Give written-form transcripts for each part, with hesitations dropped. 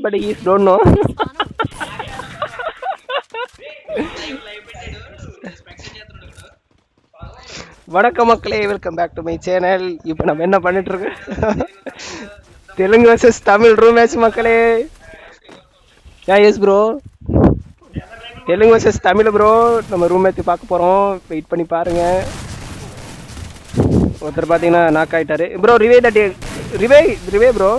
but he don't know. வணக்கம் மக்களே, welcome back to my channel. இப்போ நம்ம என்ன பண்ணிட்டு இருக்கோம்? Telugu versus Tamil room match மக்களே. Yes bro, Telugu versus Tamil bro. நம்ம ரூம் மேட்ச் பார்க்க போறோம், வெயிட் பண்ணி பாருங்க. ஒருத்தர் பார்த்தீங்கன்னா நாக் ஆயிட்டாரு ப்ரோ. ரிவே தட்டி ரிவே ப்ரோ.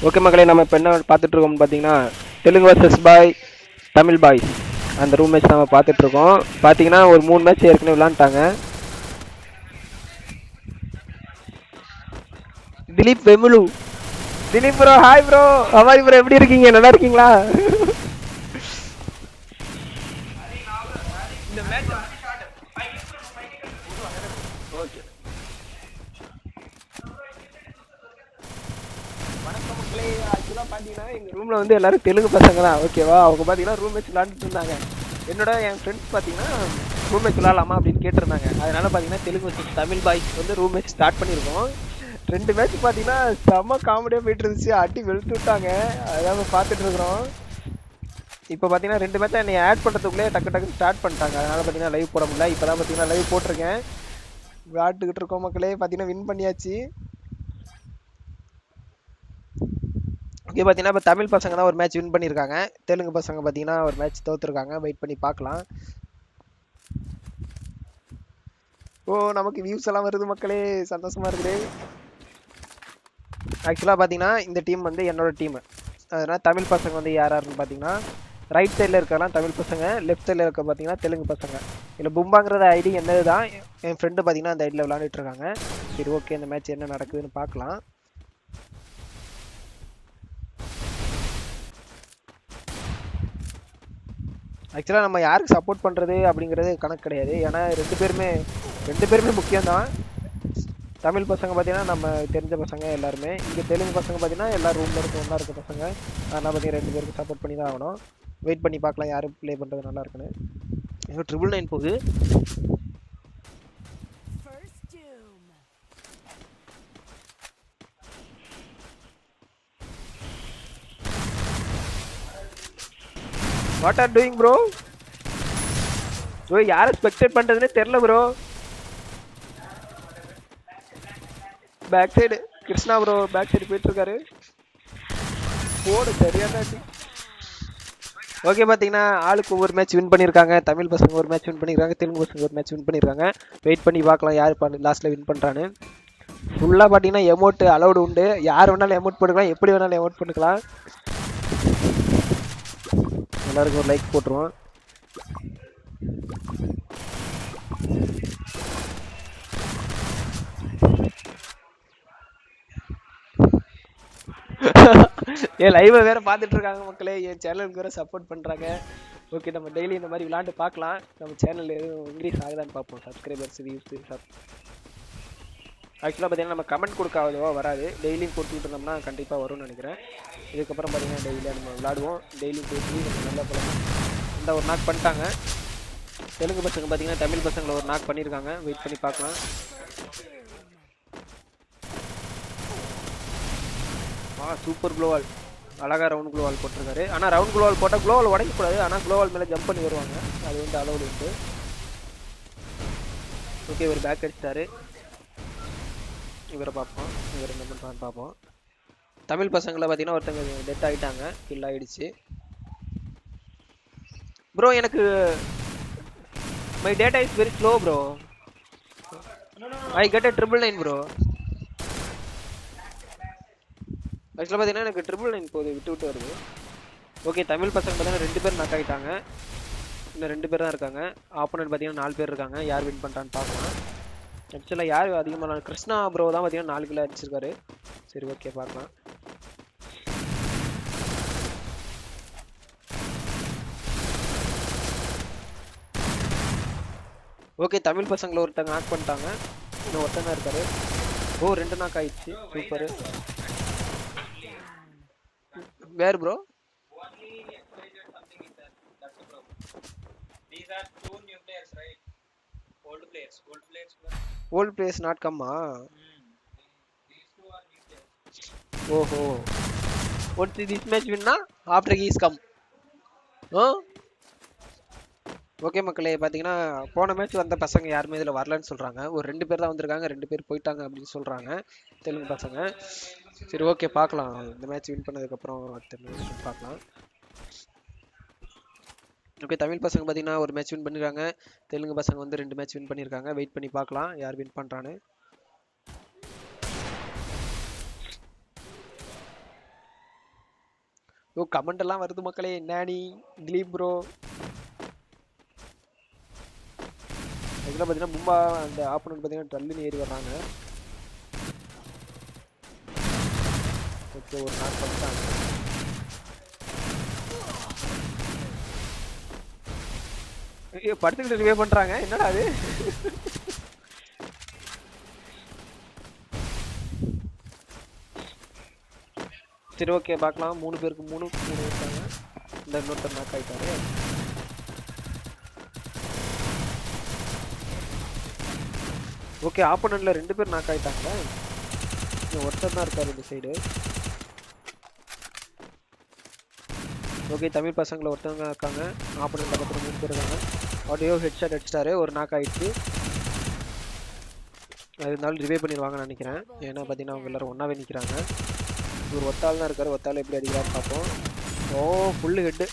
ஓகே மக்களே, நம்ம இப்போ என்ன பார்த்துட்டு இருக்கோம்னு பார்த்தீங்கன்னா தெலுங்கு வர்சஸ் தமிழ் பாய்ஸ் அந்த ரூம் மேட்ச் நம்ம பார்த்துட்டு இருக்கோம். பார்த்தீங்கன்னா ஒரு 3 மேட்ச் ஏற்கனவே விளாண்டாங்க. Dileep Vemulu, Dileep bro, hi bro, how are you bro, எப்படி இருக்கீங்க? நல்லா இருக்கீங்களா? வணக்கம் மக்களே. ஆக்சுவலாக பார்த்தீங்கன்னா எங்கள் ரூமில் வந்து எல்லாரும் தெலுங்கு பசங்க தான், ஓகேவா? அவங்க பார்த்தீங்கன்னா ரூம் மேட்ச் விளாண்டுட்டு இருந்தாங்க. என் ஃப்ரெண்ட்ஸ் பார்த்தீங்கன்னா ரூம் மேட்ச் விளாடலாமா அப்படின்னு கேட்டிருந்தாங்க. அதனால பார்த்தீங்கன்னா தெலுங்கு வர்சஸ் தமிழ் பாய்ஸ் வந்து ரூம் மேட்ச் ஸ்டார்ட் பண்ணியிருக்கோம். 2 மேட்ச் பார்த்தீங்கன்னா செம்ம காமெடியாக போயிட்டு இருந்துச்சு, அடி வெளுத்து விட்டாங்க. அதான் பார்த்துட்டு இருக்கிறோம். இப்போ பார்த்தீங்கன்னா 2 மேட்ச் என்னை ஆட் பண்ணுறதுக்குள்ளே டக்கு ஸ்டார்ட் பண்ணிட்டாங்க. அதனால பார்த்தீங்கன்னா லைவ் போட முடியல. இப்போ தான் பார்த்தீங்கன்னா லைவ் போட்டிருக்கேன், விளாட்டுக்கிட்டு இருக்கோம் மக்களே. பார்த்தீங்கன்னா வின் பண்ணியாச்சு. ஓகே, பார்த்தீங்கன்னா இப்போ தமிழ் பசங்க தான் ஒரு மேட்ச் வின் பண்ணியிருக்காங்க. தெலுங்கு பசங்க பார்த்தீங்கன்னா ஒரு மேட்ச் தோற்றுருக்காங்க. வெயிட் பண்ணி பார்க்கலாம். ஓ, நமக்கு வியூஸ் எல்லாம் வருது மக்களே, சந்தோஷமா இருக்குது. ஆக்சுவலாக பார்த்தீங்கன்னா இந்த டீம் வந்து என்னோட டீம். அதனால் தமிழ் பசங்க வந்து யாருன்னு பார்த்தீங்கன்னா ரைட் சைடில் இருக்கலாம் தமிழ் பசங்க, லெஃப்ட் சைடில் இருக்க பார்த்தீங்கன்னா தெலுங்கு பசங்க. இல்லை பும்பாங்கிறத ஐடி என்னது தான் என் ஃப்ரெண்டு பார்த்தீங்கன்னா அந்த ஐடியில் விளாண்டுட்டு இருக்காங்க. சரி, ஓகே, இந்த மேட்ச் என்ன நடக்குதுன்னு பார்க்கலாம். ஆக்சுவலாக நம்ம யாருக்கு சப்போர்ட் பண்ணுறது அப்படிங்கிறது கணக்கு கிடையாது. ஏன்னா ரெண்டு பேருமே முக்கியம்தான். தமிழ் பசங்க பார்த்தீங்கன்னா நம்ம தெரிஞ்ச பசங்க எல்லாருமே. இங்கே தெலுங்கு பசங்க பார்த்தீங்கன்னா எல்லா ரூமில் ஒன்றா இருக்க பசங்க. அதனால் பார்த்தீங்கன்னா 2 பேருக்கு சப்போர்ட் பண்ணி தான் ஆகணும். வெயிட் பண்ணி பார்க்கலாம் யார் ப்ளே பண்ணுறது நல்லா இருக்குன்னு. ஏதோ 999 போகுது. What are doing bro? Bro யாரை ஸ்பெக்டேட் பண்ணுறதுன்னே தெரில bro. Back side Krishna bro back side போயிட்டுருக்காரு. போடு, சரியான அடி. ஓகே, பார்த்தீங்கன்னா ஆளுக்கு ஒவ்வொரு மேட்ச் வின் பண்ணியிருக்காங்க. தமிழ் பசங்க ஒரு மேட்ச் வின் பண்ணியிருக்காங்க, தெலுங்கு பசங்க ஒரு மேட்ச் வின் பண்ணியிருக்காங்க. வெயிட் பண்ணி பார்க்கலாம் யார் லாஸ்ட்டில் வின் பண்ணுறான்னு. ஃபுல்லாக பார்த்தீங்கன்னா எமௌண்ட் அலௌடு உண்டு. யார் வேணாலும் எமௌண்ட் போட்டுக்கலாம், எப்படி வேணாலும் எமௌண்ட் பண்ணிக்கலாம். எல்லாருக்கும் ஒரு லைக் போட்டுருவோம். என் லைவை வேற பார்த்துட்டு இருக்காங்க மக்களே, என் சேனலுக்கு வேற சப்போர்ட் பண்ணுறாங்க. ஓகே, நம்ம டெய்லி இந்த மாதிரி விளாண்டு பார்க்கலாம். நம்ம சேனல் எதுவும் இன்க்ரீஸ் ஆகுதான்னு பார்ப்போம், சப்ஸ்கிரைபர்ஸ் வியூஸ். ஆக்சுவலாக பார்த்தீங்கன்னா நம்ம கமெண்ட் கொடுக்காதவோ வராது, டெய்லியும் கொடுத்துட்டு இருந்தோம்னா கண்டிப்பாக வரும்னு நினைக்கிறேன். இதுக்கப்புறம் பார்த்தீங்கன்னா டெய்லியாக நம்ம விளாடுவோம். டெய்லியும் பேசி நல்லா பழகும். இந்த ஒரு நாக் பண்ணிட்டாங்க தெலுங்கு பசங்க. பார்த்தீங்கன்னா தமிழ் பசங்களை ஒரு நாக் பண்ணியிருக்காங்க. வெயிட் பண்ணி பார்க்கலாம். சூப்பர் க்ளோவால், அழகாக ரவுண்ட் க்ளோவால் போட்டிருக்காரு. ஆனால் ரவுண்ட் க்ளோவால் போட்டால் க்ளோவால் உடைக்கக்கூடாது. ஆனால் க்ளோவால் மேலே ஜம்ப் பண்ணி வருவாங்க, அது வந்து அலௌடு உண்டு. ஓகே, இவர் பேக் அடிச்சிட்டாரு. இவரை பார்ப்போம், இவர் என்ன பண்ணுறான்னு பார்ப்போம். தமிழ் பசங்களை பார்த்தீங்கன்னா ஒருத்தங்க டெத் ஆகிட்டாங்க, கில் ஆகிடுச்சு. ப்ரோ எனக்கு my data is very slow bro. I get a 999 bro. ஆக்சுவலாக பார்த்தீங்கன்னா எனக்கு 999 போகுது, விட்டு வருது. ஓகே, தமிழ் பசங்க பார்த்தீங்கன்னா 2 பேர் நாக் ஆகிட்டாங்க. இன்னும் 2 பேர் தான் இருக்காங்க. ஆப்போனன்ட் பார்த்தீங்கன்னா 4 பேர் இருக்காங்க. யார் வின் பண்ணுறான்னு பார்க்கலாம். ஆக்சுவலாக யார் அதிகமாக, கிருஷ்ணா ப்ரோ தான் பார்த்தீங்கன்னா 4 கிலோ அடிச்சிருக்காரு. சரி, ஓகே, பார்க்கலாம். ஓகே, தமிழ் பசங்களை ஒருத்தங்க நாக் பண்ணிட்டாங்க. இன்னும் ஒருத்தங்க இருக்காரு. ஓ, 2 நாக் ஆயிடுச்சு, super. Where bro? Old players not come. ஓஹோ. Once this match win na, after he is come. Okay மக்களே, பார்த்தீங்கன்னா போன மேட்ச் வந்த பசங்க யாருமே இதில் வரலன்னு சொல்கிறாங்க. ஒரு 2 பேர் தான் வந்திருக்காங்க, 2 பேர் போயிட்டாங்க அப்படின்னு சொல்கிறாங்க தெலுங்கு பசங்க. சரி ஓகே, பார்க்கலாம். இந்த மேட்ச் வின் பண்ணதுக்கப்புறம் பார்க்கலாம். ஓகே, தமிழ் பசங்க பார்த்தீங்கன்னா ஒரு மேட்ச் வின் பண்ணியிருக்காங்க. தெலுங்கு பசங்க வந்து 2 மேட்ச் வின் பண்ணியிருக்காங்க. வெயிட் பண்ணி பார்க்கலாம் யார் வின் பண்ணுறான்னு. ஓ, கமெண்ட் எல்லாம் வருது மக்களே. நானி, திலீப் ப்ரோ, இதில் பார்த்தீங்கன்னா மும்பா அந்த ஆப்போனன்ட் பார்த்தீங்கன்னா டல்லுன்னு ஏறி வர்றாங்க. ஓகே, ஒரு நாள் பண்ணிட்டாங்க. ஐயோ, படுத்துக்கிட்டு ரிவே பண்ணுறாங்க. என்னடா அது? சரி ஓகே, பார்க்கலாம். 3 பேருக்கு 3 இருக்காங்க. இந்த இன்னொருத்தர் நாக் ஆகிட்டாரு. ஓகே, ஆப்போனன்ட்ல 2 பேர் நாக் ஆகிட்டாங்க. ஒருத்தர் தான் இருக்காரு இந்த சைடு. ஓகே, தமிழ் பசங்களை ஒருத்தவங்க இருக்காங்க. ஆப்போனன்ட்ல பக்கத்தில் 3 பேர் இருக்காங்க. ஆடியோ ஹெட்ஷாட் அடிச்சிட்டாரு. ஒரு நாக் ஆகிடுச்சு. அது இருந்தாலும் ரிவே பண்ணிடுவாங்கன்னு நினைக்கிறேன். ஏன்னா பார்த்தீங்கன்னா அவங்க எல்லாரும் ஒன்றாவே நிற்கிறாங்க. ஒரு ஒத்தாள் தான் இருக்காரு. ஒத்தாள் எப்படி அடிக்கிறான்னு பார்ப்போம். ஓ, ஃபுல்லு ஹெட்டு,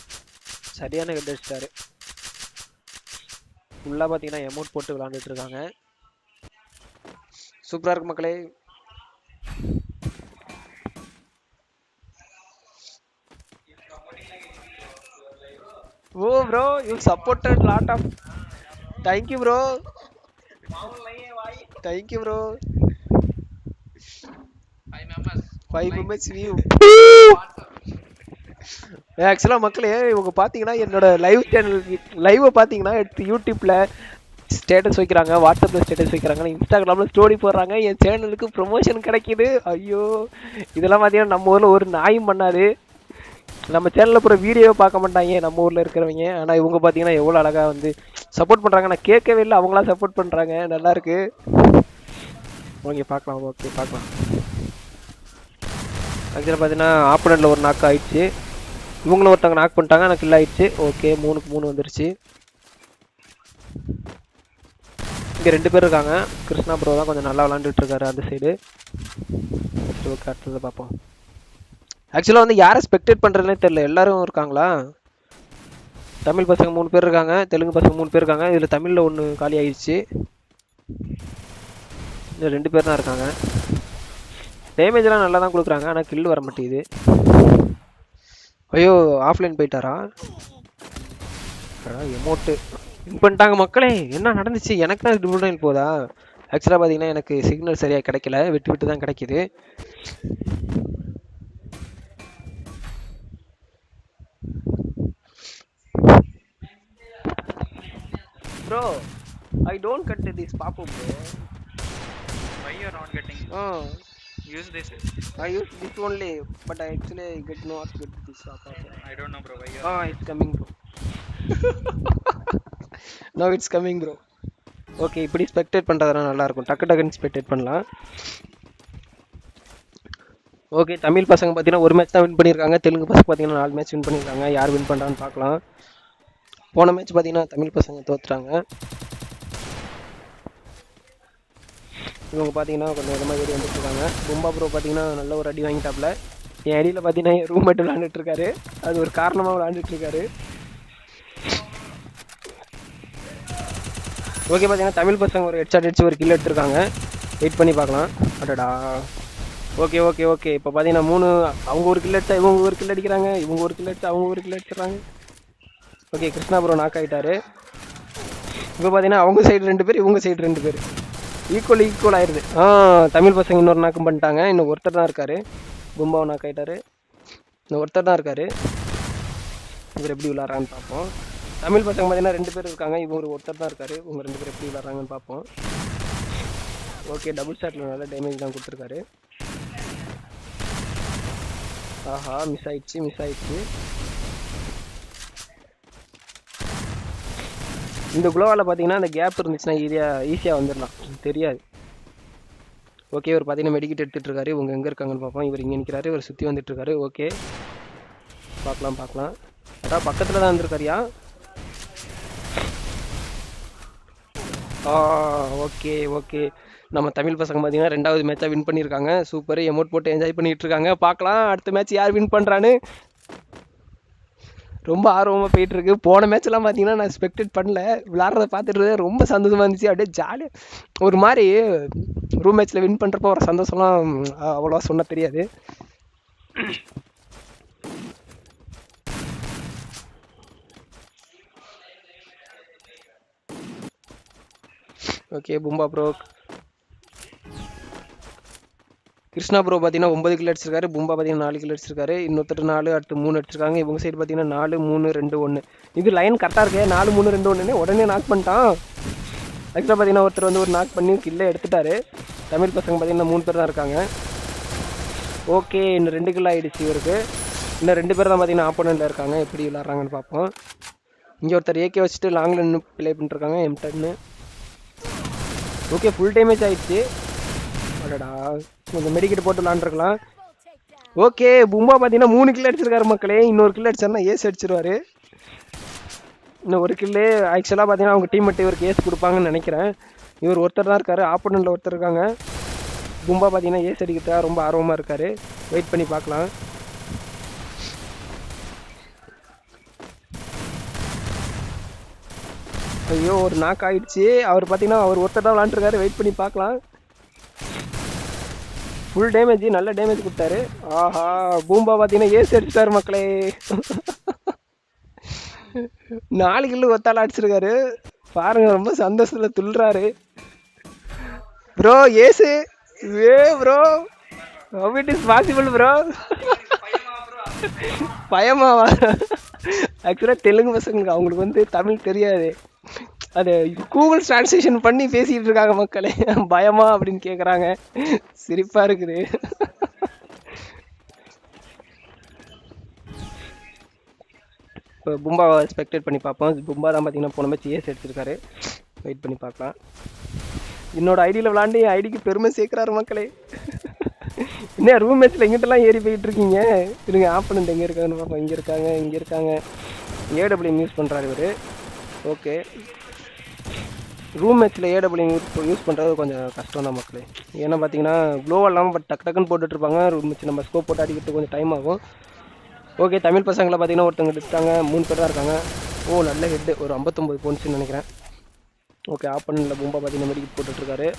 சரியான ஹெட் அடிச்சிட்டாரு. ஃபுல்லாக பார்த்தீங்கன்னா எமௌண்ட் போட்டு விளாண்டுட்டு இருக்காங்க. சூப்பராக இருக்கு மக்களே. Oh bro, you supported lot of. Thank you bro, thank you bro. 5 members view. ஆக்சுவலாக மக்களே, இவங்க பார்த்தீங்கன்னா என்னோட லைவ் சேனல் லைவை பார்த்தீங்கன்னா எடுத்து யூடியூப்பில் ஸ்டேட்டஸ் வைக்கிறாங்க, வாட்ஸ்அப்பில் ஸ்டேட்டஸ் வைக்கிறாங்க, இன்ஸ்டாகிராமில் ஸ்டோரி போடுறாங்க. என் சேனலுக்கு ப்ரொமோஷன் கிடைக்கிது. ஐயோ, இதெல்லாம் பார்த்தீங்கன்னா நம்ம ஊரில் ஒரு நாயும் பண்ணாது. நம்ம சேனலில் போகிற வீடியோவை பார்க்க மாட்டாங்க நம்ம ஊரில் இருக்கிறவங்க. ஆனால் இவங்க பார்த்தீங்கன்னா எவ்வளோ அழகாக வந்து சப்போர்ட் பண்ணுறாங்க. நான் கேட்கவே இல்லை, அவங்களாம் சப்போர்ட் பண்ணுறாங்க. நல்லாயிருக்கு. ஓகே பார்க்கலாம். ஓகே பார்க்கலாம். ஆக்சுவலாக பார்த்தீங்கன்னா ஆப்போனண்ட்டில் ஒரு நாக் ஆகிடுச்சு. இவங்களும் ஒருத்தவங்க நாக் பண்ணிட்டாங்க, எனக்கு கில் ஆகிடுச்சு. ஓகே, 3க்கு 3 வந்துருச்சு. இங்கே 2 பேர் இருக்காங்க. கிருஷ்ணா ப்ரோ தான் கொஞ்சம் நல்லா விளாண்டுட்டு இருக்காரு அந்த சைடு. சரி ஓகே, அடுத்தது பார்ப்போம். ஆக்சுவலாக வந்து யாரை ஸ்பெக்டேட் பண்ணுறதுனே தெரியல. எல்லாரும் இருக்காங்களா? தமிழ் பசங்க 3 பேர் இருக்காங்க, தெலுங்கு பசங்க 3 பேர் இருக்காங்க. இதில் தமிழில் 1 காலி ஆகிடுச்சு. இதில் 2 பேர் தான் இருக்காங்க. டேமேஜ்லாம் நல்லா தான் கொடுக்குறாங்க, ஆனால் கில் வர மாட்டேங்குது. ஐயோ, ஆஃப்லைன் போயிட்டாரா? எமௌண்ட்டு வின் பண்ணிட்டாங்க மக்களே. என்ன நடந்துச்சு? எனக்கு தான் டிஃபரெண்ட் போதா? ஆக்சுவலாக பார்த்தீங்கன்னா எனக்கு சிக்னல் சரியாக கிடைக்கல, விட்டு விட்டு தான் கிடைக்கிது. Bro, I don't cut this pop-up bro. Why you are not getting? Use this. I use this only, but I actually not get this pop-up. I don't know bro. Why you are? It's coming bro. Now it's coming bro. Okay, இப்படி spectate பண்ணுறதுனா நல்லா இருக்கும். டக்குன்னு spectate பண்ணலாம். Okay, Tamil பசங்க பார்த்தீங்கன்னா ஒரு match தான் வின் பண்ணியிருக்காங்க. தெலுங்கு பசங்க பார்த்தீங்கன்னா 4 மேட்ச் வின் பண்ணியிருக்காங்க. யார் வின் பண்ணுறான்னு பார்க்கலாம். போன மேட்ச் பார்த்தீங்கன்னா தமிழ் பசங்க தோத்துட்டாங்க. இவங்க பார்த்தீங்கன்னா கொஞ்சம் விதமாக ஏறி வந்துட்டுருக்காங்க. மும்பா ப்ரோ பார்த்தீங்கன்னா நல்ல ஒரு அடி வாங்கிட்டாப்புல. என் அடியில் பார்த்தீங்கன்னா என் ரூம்மேட் விளாண்டுட்டுருக்காரு. அது ஒரு காரணமாக விளாண்டுட்டுருக்காரு. ஓகே, பார்த்தீங்கன்னா தமிழ் பசங்க ஒரு ஹெட்ஷாட் அடிச்சு ஒரு கில் எடுத்துருக்காங்க. வெயிட் பண்ணி பார்க்கலாம். அடடா. ஓகே ஓகே ஓகே, இப்போ பார்த்தீங்கன்னா 3 அவங்க ஒரு கில் அடிச்சா இவங்க ஒரு கில் அடிக்கிறாங்க, இவங்க ஒரு கில் அடிச்சா அவங்க ஒரு கில் அடிச்சிடறாங்க. ஓகே, கிருஷ்ணா ப்ரோ நாக் ஆகிட்டாரு. இப்போ பார்த்தீங்கன்னா அவங்க சைடு 2 பேர், இவங்க சைடு 2 பேர். ஈக்குவல் ஆயிடுது. தமிழ் பசங்க இன்னொரு நாக்கம் பண்ணிட்டாங்க. இன்னும் ஒருத்தர் தான் இருக்காரு. கும்பாவை நாக் ஆகிட்டாரு. இன்னும் ஒருத்தர் தான் இருக்காரு. இவர் எப்படி விளாட்றான்னு பார்ப்போம். தமிழ் பசங்க பார்த்தீங்கன்னா 2 பேர் இருக்காங்க. இவங்க ஒருத்தர் தான் இருக்காரு. இவங்க 2 பேர் எப்படி விளாட்றாங்கன்னு பார்ப்போம். ஓகே, டபுள் ஷாட்டில் நல்லா டேமேஜ் தான் கொடுத்துருக்காரு. ஆஹா, மிஸ் ஆயிடுச்சு. இந்த குளோவால் பார்த்தீங்கன்னா அந்த கேப் இருந்துச்சுன்னா ஈஸியாக வந்துடலாம், தெரியாது. ஓகே, இவர் பார்த்தீங்கன்னா மெடிக்கிட் எடுத்துகிட்டு இருக்காரு. இவங்க எங்கே இருக்காங்கன்னு பார்ப்போம். இவர் இங்கே நிற்கிறாரு, இவர் சுற்றி வந்துட்டு இருக்காரு. ஓகே, பார்க்கலாம். அதான் பக்கத்தில் தான் இருந்திருக்காரியா. ஓகே. நம்ம தமிழ் பசங்க பார்த்தீங்கன்னா 2வது மேட்சாக வின் பண்ணியிருக்காங்க. சூப்பர், எமௌண்ட் போட்டு என்ஜாய் பண்ணிட்டு இருக்காங்க. பார்க்கலாம் அடுத்த மேட்ச் யார் வின் பண்ணுறான்னு. ரொம்ப ஆர்வமாக போயிட்டு இருக்கு. போன மேட்ச்லாம் பார்த்தீங்கன்னா நான் எக்ஸ்பெக்டட் பண்ணல. விளாட்றத பார்த்துட்டு ரொம்ப சந்தோஷமாக இருந்துச்சு. அப்படியே ஜாலியாக ஒரு மாதிரி ரூம் மேட்ச்சில் வின் பண்ணுறப்போ ஒரு சந்தோஷம்லாம் அவ்வளோவா சொன்ன தெரியாது. Okay, Bumba bro. Krishna bro பார்த்தீங்கன்னா 9 கில் அடிச்சிருக்காரு. பும்பா பார்த்தீங்கன்னா 4 கில் அடிச்சிருக்காரு. இன்னொருத்தர் 4, அடுத்து 3 அடிச்சிருக்காங்க. இவங்க சைடு பார்த்தீங்கன்னா 4, 3, 2, 1. இது லைன் கரெக்டாக இருக்கு. 4, 3, 2, 1 உடனே நாக் பண்ணிட்டான். ஆக்சுவலாக பார்த்தீங்கன்னா ஒருத்தர் வந்து ஒரு நாக் பண்ணி கில்லை எடுத்துட்டாரு. தமிழ் பசங்க பார்த்தீங்கன்னா 3 பேர் தான் இருக்காங்க. ஓகே, இன்னும் 2 கில் ஆகிடுச்சு இவருக்கு. இன்னும் 2 பேர் தான் பார்த்தீங்கன்னா ஆப்போனண்ட்டில் இருக்காங்க. எப்படி விளாட்றாங்கன்னு பார்ப்போம். இங்கே ஒருத்தர் ஏகே வச்சுட்டு லாங்கில் நின்று ப்ளே பண்ணிட்டுருக்காங்க. M10. ஓகே, ஃபுல் டேமேஜ் ஆகிடுச்சு. அடடா, கொஞ்சம் மெடிக்கிட்டு போட்டு விளாண்டுருக்கலாம். ஓகே, பும்பா பார்த்தீங்கன்னா 3 கில் அடிச்சிருக்காரு மக்களே. இன்னொரு கில் அடிச்சாருன்னா ஏஸ் அடிச்சிருவாரு. இன்னும் ஒரு கில்லு. ஆக்சுவலாக பார்த்தீங்கன்னா அவங்க டீம் மட்டும் இவருக்கு ஏஸ் கொடுப்பாங்கன்னு நினைக்கிறேன். இவர் ஒருத்தர் தான் இருக்காரு, ஆப்போனண்ட்டில் ஒருத்தர் இருக்காங்க. பும்பா பார்த்தீங்கன்னா ஏஸ் அடிக்கிறதா ரொம்ப ஆர்வமாக இருக்காரு. வெயிட் பண்ணி பார்க்கலாம். ஐயோ, ஒரு நாக் ஆகிடுச்சு. அவர் பார்த்தீங்கன்னா அவர் ஒருத்தர் தான் விளாண்டுருக்காரு. வெயிட் பண்ணி பார்க்கலாம். ஃபுல் டேமேஜ், நல்ல டேமேஜ் கொடுத்தாரு. ஆஹா, பூம்பா பார்த்தீங்கன்னா ஏசி அடிச்சிட்டாரு மக்களே. 4 கில்லு ஒத்தால அடிச்சிருக்காரு பாருங்க. ரொம்ப சந்தோஷத்தில் துள்ளுறாரு. Bro Yesu bro, how it is possible bro? பயமாவா? ஆக்சுவலாக தெலுங்கு பசங்களுக்கு அவங்களுக்கு வந்து தமிழ் தெரியாது. அது கூகுள் டிரான்ஸ்லேஷன் பண்ணி பேசிகிட்டு இருக்காங்க மக்களே. பயமா அப்படின்னு கேட்குறாங்க. சிரிப்பாக இருக்குது. இப்போ பும்பாவை எக்ஸ்பெக்டட் பண்ணி பார்ப்போம். பும்பா தான் பார்த்தீங்கன்னா போன மேட்ச் ஏஸ் எடுத்திருக்காரு. வெயிட் பண்ணி பார்க்கலாம். என்னோட ஐடியில் விளாண்டு என் ஐடிக்கு பெருமை சேர்க்குறாரு மக்களே. என்ன ரூம் மேட்ச்சில் எங்கிட்டலாம் ஏறி போயிட்டு இருக்கீங்க? இருங்க, ஆப்பனண்ட் எங்கே இருக்காங்கன்னு பார்ப்போம். இங்கே இருக்காங்க. AWM யூஸ் பண்ணுறாரு இவர். ஓகே, ரூம் மேட்ச்சில் AWM யூஸ் பண்ணுறது கொஞ்சம் கஷ்டம் தான் மக்களே. ஏன்னா பார்த்தீங்கன்னா க்ளோவாக இல்லாமல் பட் டக்குன்னு போட்டுட்ருப்பாங்க. ரூம் மேட்ச் நம்ம ஸ்கோப் போட்டு அடிக்கிறதுக்கு கொஞ்சம் டைம் ஆகும். ஓகே, தமிழ் பசங்களை பார்த்தீங்கன்னா ஒருத்தவங்க எடுத்துட்டாங்க. 3 பேர் தான் இருக்காங்க. நல்ல ஹெட்டு, ஒரு 59 போன்ஸ்ன்னு நினைக்கிறேன். ஓகே, ஆப்பனண்ட்டில் பூம்பா பார்த்தீங்கன்னா மெடிக்கிட் போட்டுட்ருக்காரு.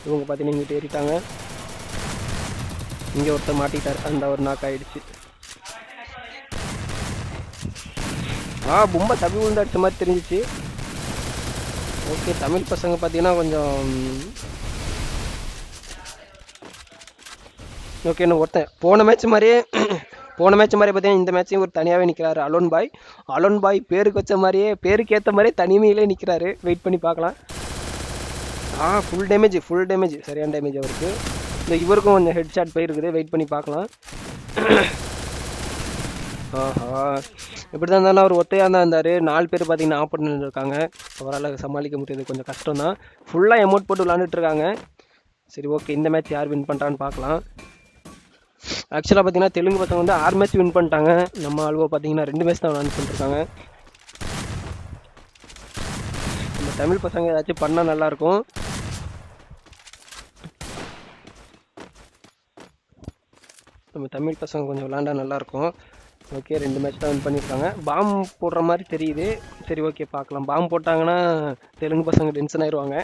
இவங்க பார்த்தீங்கன்னா இங்கிட்ட ஏறிட்டாங்க. இங்கே ஒருத்தர் மாட்டிட்டார். அந்த ஒரு நாக் ஆகிடுச்சு. பூம்பா தப்பி விழுந்து அடித்த மாதிரி தெரிஞ்சிச்சு. ஓகே, தமிழ் பசங்க பார்த்தீங்கன்னா கொஞ்சம் ஓகே. இன்னும் ஒருத்தன் போன மேட்ச் மாதிரியே பார்த்தீங்கன்னா இந்த மேட்சையும் ஒரு தனியாகவே நிற்கிறாரு. அலோன் பாய் பேருக்கு வச்ச மாதிரியே, பேருக்கு ஏற்ற மாதிரியே தனிமையிலே நிற்கிறாரு. வெயிட் பண்ணி பார்க்கலாம். ஃபுல் டேமேஜ், சரியான டேமேஜ் அவருக்கு. இந்த இவருக்கும் கொஞ்சம் ஹெட் ஷாட் போயிருக்குது. வெயிட் பண்ணி பார்க்கலாம். எப்படி தான் இருந்தாலும் அவர் ஒத்தையாக தான் இருந்தார். 4 பேர் பார்த்தீங்கன்னா ஆப்போனன்ட் இருக்காங்க. அவரால் சமாளிக்க முடியாது, கொஞ்சம் கஷ்டம் தான். ஃபுல்லாக எமௌண்ட் போட்டு விளாண்டுட்டு இருக்காங்க. சரி, ஓகே, இந்த மேட்ச் யார் வின் பண்ணுறான்னு பார்க்கலாம். ஆக்சுவலாக பார்த்தீங்கன்னா தெலுங்கு பசங்க வந்து 6 மேட்ச் வின் பண்ணிட்டாங்க. நம்ம ஆல்வோ பார்த்தீங்கன்னா 2 மேட்ச் தான் விளாண்டு பண்ணிருக்காங்க. நம்ம தமிழ் பசங்க ஏதாச்சும் பண்ணால் நல்லாயிருக்கும். நம்ம தமிழ் பசங்க கொஞ்சம் விளாண்டா நல்லாயிருக்கும். ஓகே, 2 மேட்ச் தான் வின் பண்ணியிருக்காங்க. பாம் போடுற மாதிரி தெரியுது. சரி, ஓகே, பார்க்கலாம். பாம் போட்டாங்கன்னா தெலுங்கு பசங்க டென்ஷன் ஆயிடுவாங்க.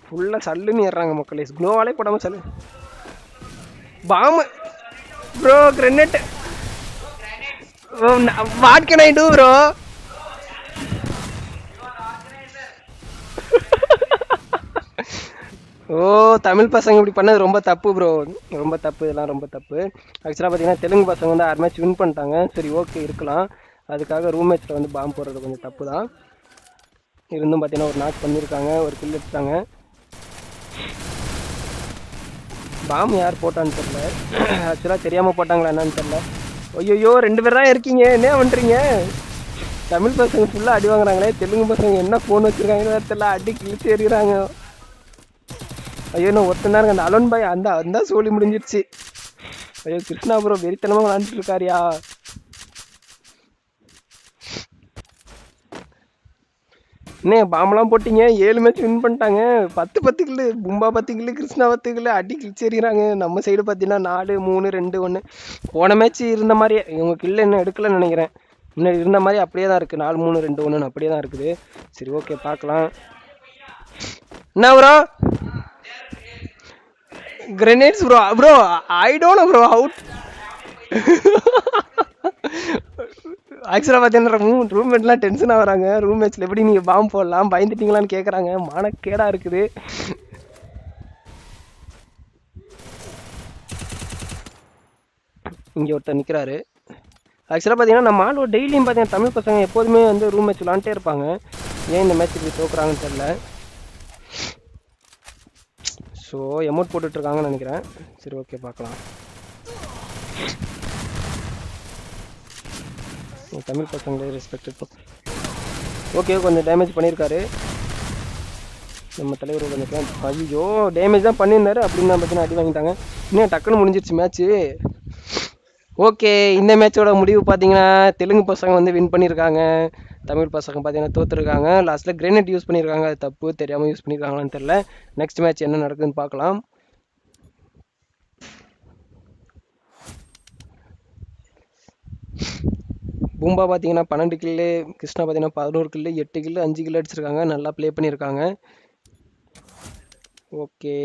ஃபுல்லாக சல்லுன்னு ஏறுறாங்க மக்களே. க்ளோவாலே போடாமல் சல்லு. Bomb bro, grenade. What can I do bro? Tamil பசங்க இப்படி பண்ணது ரொம்ப தப்பு ப்ரோ, ரொம்ப தப்பு. இதெல்லாம் ரொம்ப தப்பு. ஆக்சுவலாக பார்த்தீங்கன்னா தெலுங்கு பசங்க வந்து 6 மேட்ச் வின் பண்ணிட்டாங்க. சரி, ஓகே, இருக்கலாம். அதுக்காக ரூம் மேட்ச்சில் வந்து பாம்பு போடுறது கொஞ்சம் தப்பு தான். இருந்தும் பார்த்தீங்கன்னா ஒரு நாக் பண்ணியிருக்காங்க, ஒரு கில் எடுத்துட்டாங்க. பாம்பு யார் போட்டான்னு தெரில. ஆக்சுவலாக தெரியாமல் போட்டாங்களா என்னன்னு தெரில. ஐயோ 2 பேர் தான் இருக்கீங்க, என்ன பண்றீங்க? தமிழ் பசங்க ஃபுல்லா அடி வாங்குறாங்களே, தெலுங்கு பசங்க என்ன ஃபோன் வச்சிருக்காங்கன்னு தெரியல, அடி கிழிச்சு எறிகிறாங்க. ஐயோ நான் ஒருத்தன் தான் அந்த அலோன் பாய் அந்த சோழி முடிஞ்சிருச்சு. ஐயோ கிருஷ்ணா ப்ரோ வெறித்தனமா விளாண்டுட்டு இருக்காரியா. என்ன பாம்பெல்லாம் போட்டீங்க, 7 மேட்ச் வின் பண்ணிட்டாங்க. 10 கில்லு பும்பா, 10 கில்லு கிருஷ்ணா, 10 கில்லு அடி கிழிச்சு எறிகிறாங்க. நம்ம சைடு பார்த்தீங்கன்னா 4 3 2 1. போன மேட்ச் இருந்த மாதிரியே இவங்க கில்ல இன்னும் எடுக்கலன்னு நினைக்கிறேன். முன்னாடி இருந்த மாதிரி அப்படியே தான் இருக்குது, 4 3 2 1 அப்படியே தான் இருக்குது. சரி ஓகே பார்க்கலாம். என்ன bro grenades bro I don't know bro out. ஆக்சுவலாக பார்த்தீங்கன்னா ரூம்மேட்லாம் டென்ஷன் ஆகிறாங்க. ரூம்மேட்ஸில் எப்படி நீங்கள் பாம்பு போடலாம் பயந்துட்டீங்களான்னு கேட்குறாங்க. மானக்கேடாக இருக்குது. இங்கே ஒருத்தர் நிற்கிறாரு. ஆக்சுவலாக பார்த்தீங்கன்னா நம்ம ஆள் டெய்லியும் பார்த்தீங்கன்னா தமிழ் பசங்க எப்போதுமே வந்து ரூம் மேட்ச் விளாண்டே இருப்பாங்க. ஏன் இந்த மேட்ச் இப்படி தோக்குறாங்கன்னு தெரில. ஸோ எமௌண்ட் போட்டுட்ருக்காங்கன்னு நினைக்கிறேன். சரி ஓகே பார்க்கலாம். தமிழ் பசங்களே ரெஸ்பெக்ட் இருக்கும். ஓகே கொஞ்சம் டேமேஜ் பண்ணியிருக்காரு நம்ம தலைவர். கொஞ்சம் ஐயோ டேமேஜ் தான் பண்ணியிருந்தாரு அப்படின்னு தான் பார்த்தீங்கன்னா அடி வாங்கிட்டாங்க. இன்னும் டக்குன்னு முடிஞ்சிருச்சு மேட்ச்சு. ஓகே இந்த மேட்சோட முடிவு பார்த்தீங்கன்னா தெலுங்கு பசங்க வந்து வின் பண்ணியிருக்காங்க. தமிழ் பசங்க பார்த்தீங்கன்னா தோற்றுருக்காங்க. லாஸ்ட்டில் கிரெனேட் யூஸ் பண்ணியிருக்காங்க. அது தப்பு, தெரியாமல் யூஸ் பண்ணியிருக்காங்களான்னு தெரில. நெக்ஸ்ட் மேட்ச் என்ன நடக்குதுன்னு பார்க்கலாம். பூம்பா பார்த்தீங்கன்னா 12 கில்லு, கிருஷ்ணா பார்த்தீங்கன்னா 11 கில்லு, 8 கில்லு 5 கில்லு அடிச்சிருக்காங்க. நல்லா ப்ளே பண்ணியிருக்காங்க. ஓகே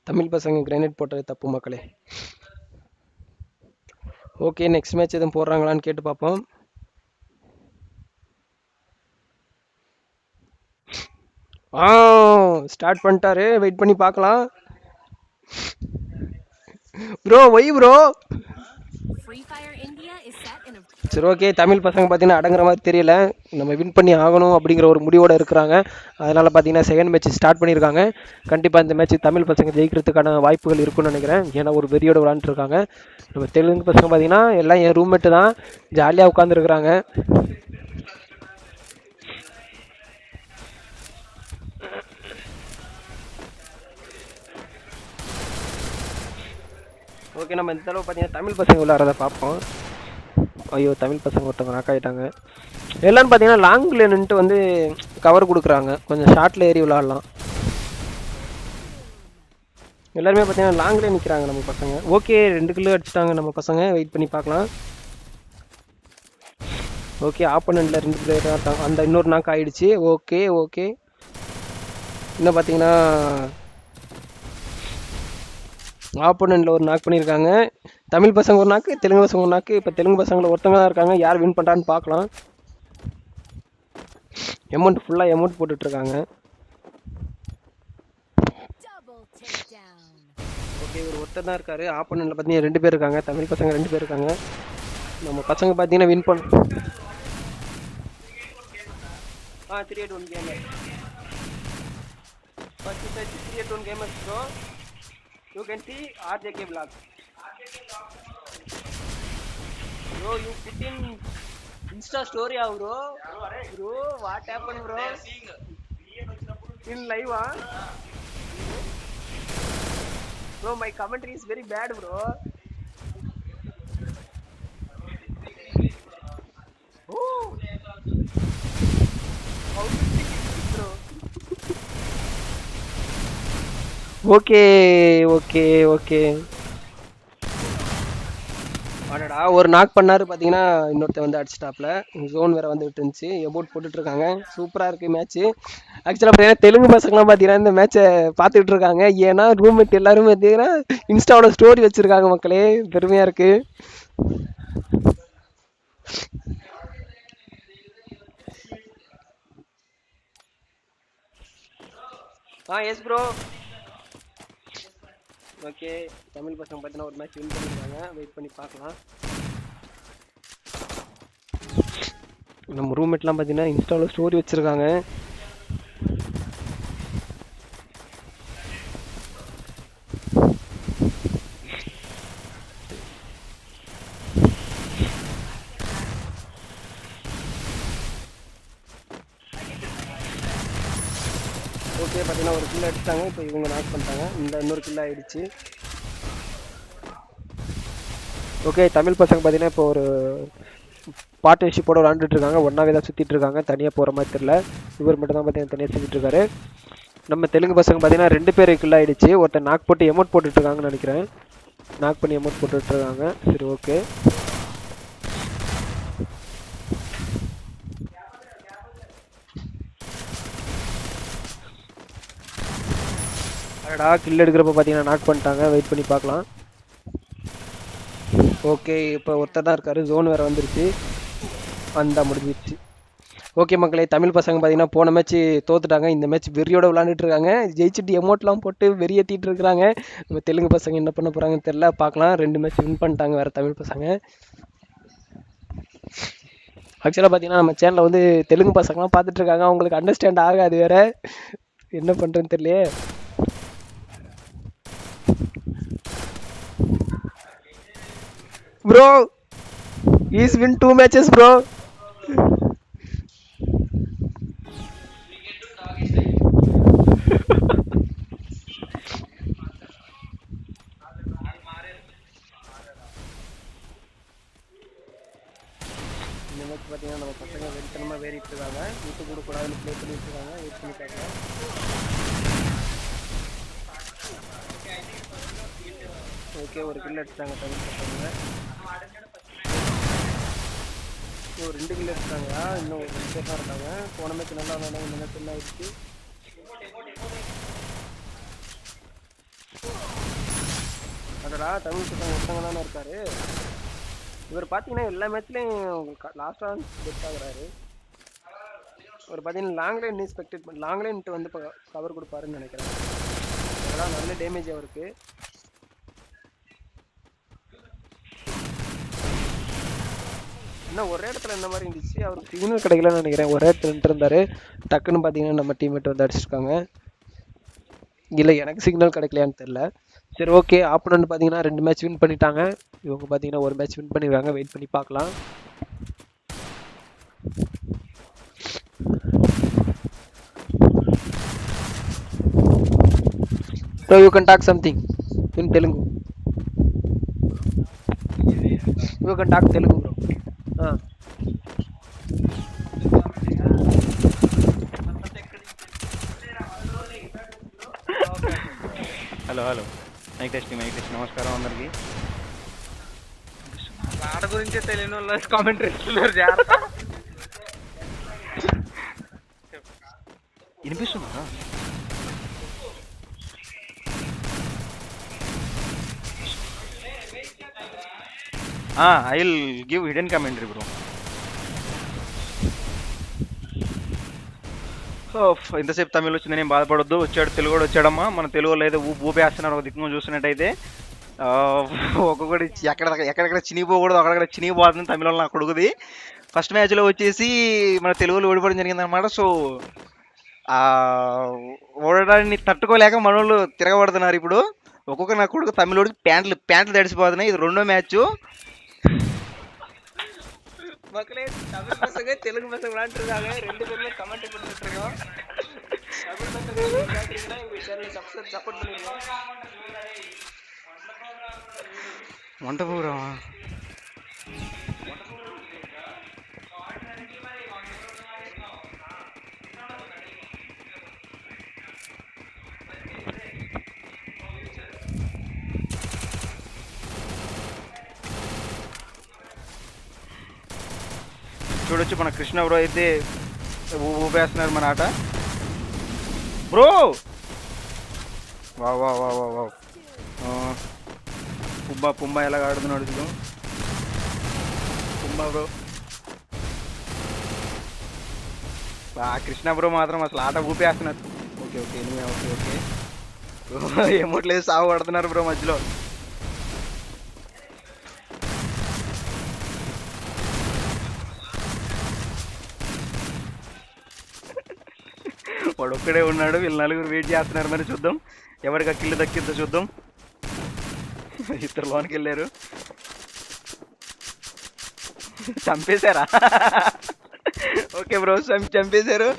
தமிழ் பசங்க கிரானைட் போட்டது தப்பு மக்களே. ஓகே நெக்ஸ்ட் மேட்ச் எதுவும் போடுறாங்களான்னு கேட்டு பார்ப்போம். ஸ்டார்ட் பண்ணிட்டாரு, வெயிட் பண்ணி பார்க்கலாம். Bro why bro. சரி ஓகே தமிழ் பசங்க பார்த்தீங்கன்னா அடங்குற மாதிரி தெரியல. நம்ம வின் பண்ணி ஆகணும் அப்படிங்கிற ஒரு முடிவோடு இருக்கிறாங்க. அதனால் பார்த்தீங்கன்னா செகண்ட் மேட்ச் ஸ்டார்ட் பண்ணியிருக்காங்க. கண்டிப்பாக இந்த மேட்ச் தமிழ் பசங்க ஜெயிக்கிறதுக்கான வாய்ப்புகள் இருக்குன்னு நினைக்கிறேன். ஏன்னா ஒரு வெறியோடு விளாண்டுருக்காங்க. நம்ம தெலுங்கு பசங்க பார்த்தீங்கன்னா எல்லாம் என் ரூம்மேட்டு தான், ஜாலியாக உட்காந்துருக்குறாங்க. ஓகே நம்ம இந்த தடவை பார்த்தீங்கன்னா தமிழ் பசங்க விளாட்றத பார்ப்போம். ஐயோ தமிழ் பசங்க ஒருத்தவங்க நாக் ஆகிட்டாங்க. எல்லாரும் பார்த்தீங்கன்னா லாங்கில் நின்றுட்டு வந்து கவர் கொடுக்குறாங்க. கொஞ்சம் ஷார்ட்டில் ஏறி விளாட்லாம். எல்லாருமே பார்த்தீங்கன்னா லாங்கில் நிற்கிறாங்க நம்ம பசங்க. ஓகே 2 கிலோ அடிச்சிட்டாங்க நம்ம பசங்க. வெயிட் பண்ணி பார்க்கலாம். ஓகே ஆப்போனண்ட்டில் 2 பிளேயராக இருக்காங்க. அந்த இன்னொரு நாக் ஆகிடுச்சு. ஓகே ஓகே இன்னும் பார்த்தீங்கன்னா ஆப்போனண்ட்டில் ஒரு நாக் பண்ணியிருக்காங்க. தமிழ் பசங்க ஒரு நாக்கு, தெலுங்கு பசங்க ஒரு நாக்கு. இப்போ தெலுங்கு பசங்களை ஒருத்தவங்க தான் இருக்காங்க. யார் வின் பண்ணுறான்னு பார்க்கலாம். அமௌண்ட் ஃபுல்லாக அமௌண்ட் போட்டுட்ருக்காங்க. ஓகே ஒரு ஒருத்தர் தான் இருக்காரு. ஆப்போனண்ட்டில் பார்த்தீங்கன்னா 2 பேர் இருக்காங்க. தமிழ் பசங்க 2 பேர் இருக்காங்க. நம்ம பசங்க பார்த்தீங்கன்னா வின் பண்ண 3-1 gamer. 3-1 gamers bro. You can see RJK vlog. Bro, you put in Insta story, bro. Bro, what happened, bro? In live, huh? Bro, my commentary is very bad, bro. Oh. How do you think it, bro? Okay okay okay ஆடடா ஒரு knock பண்ணாரு பார்த்தீங்கன்னா இன்னொருத்த வந்து அடிச்சிட்டாப்ல. Zone வேறு வந்துட்டு இருந்துச்சு. About போட்டுட்ருக்காங்க. சூப்பராக இருக்குது மேட்ச்சு. ஆக்சுவலாக பார்த்தீங்கன்னா தெலுங்கு பசங்களாம் பார்த்தீங்கன்னா இந்த மேட்ச்சை பார்த்துக்கிட்டு இருக்காங்க. ஏன்னா ரூம்மேட் எல்லாரும் பார்த்தீங்கன்னா இன்ஸ்டாவோட ஸ்டோரி வச்சுருக்காங்க மக்களே. பெருமையாக இருக்குது. S bro. ஓகே தமிழ் பசங்க பார்த்தீங்கன்னா ஒரு மேட்ச் வின் பண்ணியிருக்காங்க. வெயிட் பண்ணி பார்க்கலாம். நம்ம ரூம்மேட்லாம் பார்த்தீங்கன்னா இன்ஸ்டாவில் ஸ்டோரி வச்சுருக்காங்க. பார்த்தீங்கன்னா ஒரு கில் அடிச்சிட்டாங்க. இப்போ இவங்க நாக் பண்ணிட்டாங்க. இன்னொரு கில் ஆயிடுச்சு. ஓகே, தமிழ் பசங்க பார்த்தீங்கன்னா இப்போ ஒரு பார்ட்னர்ஷிப்போட விளாண்டுட்டு இருக்காங்க. ஒன்றாவே தான் சுற்றிட்டு இருக்காங்க. தனியாக போகிற மாதிரி தெரியல. இவர் மட்டும் தான் பார்த்தீங்கன்னா தனியாக சுற்றிட்டு இருக்காரு. நம்ம தெலுங்கு பசங்க பார்த்தீங்கன்னா 2 பேர் கில் ஆயிடுச்சு. ஒருத்தர் நாக் போட்டு எமௌண்ட் போட்டுட்டு இருக்காங்கன்னு நினைக்கிறேன். நாக் பண்ணி எமௌண்ட் போட்டுட்டு இருக்காங்க. சரி, ஓகே. அடடா, கில் எடுக்கிறப்ப பார்த்தீங்கன்னா நாக் பண்ணிட்டாங்க. வெயிட் பண்ணி பார்க்கலாம். ஓகே, இப்போ ஒருத்தர் தான் இருக்காரு. ஜோன் வேறு வந்துருச்சு. வந்தால் முடிஞ்சிருச்சு. ஓகே மக்களே, தமிழ் பசங்க பார்த்தீங்கன்னா போன மேட்ச் தோத்துட்டாங்க. இந்த மேட்ச் வெறியோட விளாண்டுட்டு இருக்காங்க. ஜெயிச்சுட்டு எமௌண்ட்லாம் போட்டு வெறியேற்றிட்டு இருக்கிறாங்க. நம்ம தெலுங்கு பசங்க என்ன பண்ண போகிறாங்கன்னு தெரில. பார்க்கலாம். 2 மேட்ச் வின் பண்ணிட்டாங்க வேறு தமிழ் பசங்க. ஆக்சுவலாக பார்த்தீங்கன்னா நம்ம சேனலில் வந்து தெலுங்கு பசங்களாம் பார்த்துட்டு இருக்காங்க. அவங்களுக்கு அண்டர்ஸ்டாண்ட் ஆகாது வேற. என்ன பண்ணுறதுன்னு தெரியலையே. Bro, he's win 2 matches bro. இந்த மேட்ச் பார்த்தீங்கன்னா நம்ம பசங்க வெறித்தனமாக வேறிட்டு இருக்காங்க. விட்டு கொடுக்கூடாதுன்னு ப்ளே பண்ணிட்டு இருக்காங்க. வெயிட் பண்ணி பார்க்கலாம். ஓகே, ஒரு கில் அடிச்சிட்டாங்க தமிழ் பசங்க. ஒரு 2 கில் அடிச்சிட்டாங்களா? இன்னும் ஒரு 2 பேர் தான் இருக்காங்க. போன மேட்ச் நல்லா விளாண்டாங்க. இந்த மேட்ச் என்ன ஆயிடுச்சு? அதடா, தமிழ் பசங்க ஒருத்தவங்க தானே இருக்காரு. இவர் பார்த்தீங்கன்னா எல்லா மேட்ச்லேயும் லாஸ்ட்டாக பெஸ்ட் ஆகுறாரு. அவர் பார்த்தீங்கன்னா லாங்லைன் எக்ஸ்பெக்டட் பண்ணி லாங்லைன்ட்டு வந்து இப்போ கவர் கொடுப்பாருன்னு நினைக்கிறேன். அதெல்லாம் நல்ல டேமேஜ் அவருக்கு. இன்னும் ஒரே இடத்துல இந்த மாதிரி இருந்துச்சு. அவருக்கு சிக்னல் கிடைக்கலன்னு நினைக்கிறேன். ஒரே இடத்துல நின்று இருந்தார். டக்குன்னு பார்த்தீங்கன்னா நம்ம டீம்மேட் வந்து அடிச்சிருக்காங்க. இல்லை, எனக்கு சிக்னல் கிடைக்கலையான்னு தெரில. சரி, ஓகே. ஆப்போனன்ட் பார்த்தீங்கன்னா 2 மேட்ச் வின் பண்ணிட்டாங்க. இவங்க பார்த்தீங்கன்னா ஒரு மேட்ச் வின் பண்ணிடுவாங்க. வெயிட் பண்ணி பார்க்கலாம். So you can talk something in Telugu. You can talk Telugu bro. Hello mike testing నమస్కారం అందరికి. ఆడ గురించే తెలియని వాళ్ళు కామెంటరీ ఇస్తున్నారు. జాగ్రత్త. వినిపిస్తుందా? I will give hidden commentary bro. ఇంతసేపు తమిళ్ వచ్చిందని ఏం బాధపడొద్దు. వచ్చాడు, తెలుగు కూడా వచ్చాడమ్మా. మన తెలుగు వాళ్ళు అయితే ఊపేస్తున్నారు. ఒక దిక్కు చూసినట్టయితే ఒక్కొక్కటి ఎక్కడెక్కడ చినిగిపోకూడదు, అక్కడక్కడ చినిగిపోతుంది తమిళ వాళ్ళు. నా కొడుకుది ఫస్ట్ మ్యాచ్లో వచ్చేసి మన తెలుగులో ఓడిపోవడం జరిగిందనమాట. సో ఓడడాన్ని తట్టుకోలేక మనోళ్ళు తిరగబడుతున్నారు ఇప్పుడు. ఒక్కొక్క నా కొడుకు తమిళోడు ప్యాంట్లు తడిసిపోతున్నాయి. ఇది 2వ మ్యాచ్. மக்களே, தமிழ் பசங்க தெலுங்கு பசங்க விளையாண்டுருக்காங்க. 2 பேருமே கமெண்ட் பண்ணிட்டு இருக்கோம். தமிழ் பசங்க விளையாடுறீங்கன்னா எங்க சேனலை சப்போர்ட் பண்ணிருக்கோம். వంటపూరమా? చూడొచ్చు మన కృష్ణ బ్రో అయితే ఊపేస్తున్నారు మన ఆట. బ్రో వా వా వా వా వా పుంబా ఎలా ఆడుతున్నాడు చూడు. పుంబా బ్రో, కృష్ణ బ్రో మాత్రం అసలు ఆట ఊపేస్తున్నారు. ఓకే ఓకే ఓకే ఓకే ఏమోట్లేదు, సాగు పడుతున్నారు బ్రో మధ్యలో. వాడు ఒక్కడే ఉన్నాడు. వీళ్ళు 4 వెయిట్ చేస్తున్నారు. మరి చూద్దాం ఎవరికి కిల్లు దక్కిందో చూద్దాం. ఇద్దరు లోనికి వెళ్ళారు. చంపేశారా? ఓకే బ్రో, చంపేశారు.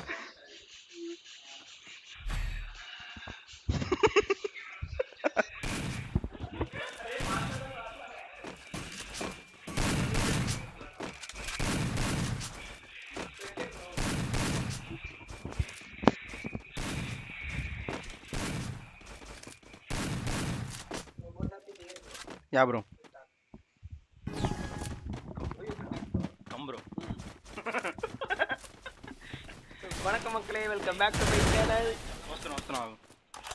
Yeah bro come bro. வணக்கம் மக்களே, welcome back to my channel. வஸ்துனோம்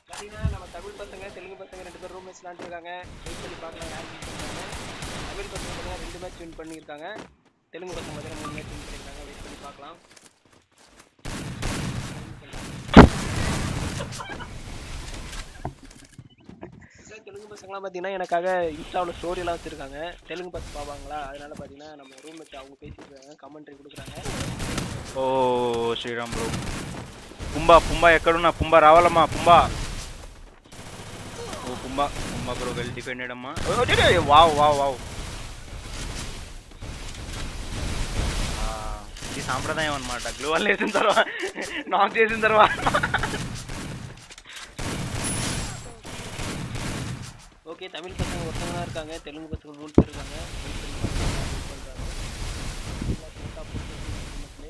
பார்த்தீங்கன்னா நம்ம தமிழ் பசங்க தெலுங்கு பசங்க 2 பேர் ரூம் மேட்ச் விளாண்டுருக்காங்க. வெயிட் பண்ணி பார்க்கலாம் யார் வின் பண்ணுறாங்க. தமிழ் பசங்க பார்த்தீங்கன்னா 2 மேட்ச் வின் பண்ணியிருக்காங்க. தெலுங்கு பசங்க பார்த்தீங்கன்னா 3 மேட்ச் வின் பண்ணியிருக்காங்க. வெயிட் பண்ணி பார்க்கலாம். தெலுங்கு பசங்களாம் பார்த்தீங்கன்னா எனக்காக இன்ஸ்டாவில் ஸ்டோரியெல்லாம் வச்சுருக்காங்க. தெலுங்கு பசங்க பார்ப்பாங்களா, அதனால பார்த்தீங்கன்னா நம்ம ரூம் மேட்ச் அவங்க பேசியிருக்காங்க, கமெண்ட்ரி கொடுக்குறாங்க. ఓ శ్రీరామ్ బ్రో. పుంబా పుంబా ఎక్కడున్నా? పుంబా రావాలమ్మా పుంబా. ఓ పుంబా పుంబా బ్రో వెల్ డిఫెండెడ్ అమ్మా. Wow wow wow. ఇది సాంప్రదాయం అన్నమాట. గ్లోవల్ వేసిన తర్వాత నాక్ చేసిన తర్వాత. ஓகே, தமிழ் பசங்க ஒருத்தவங்க தான் இருக்காங்க, தெலுங்கு பசங்க 3 பேர் இருக்காங்க.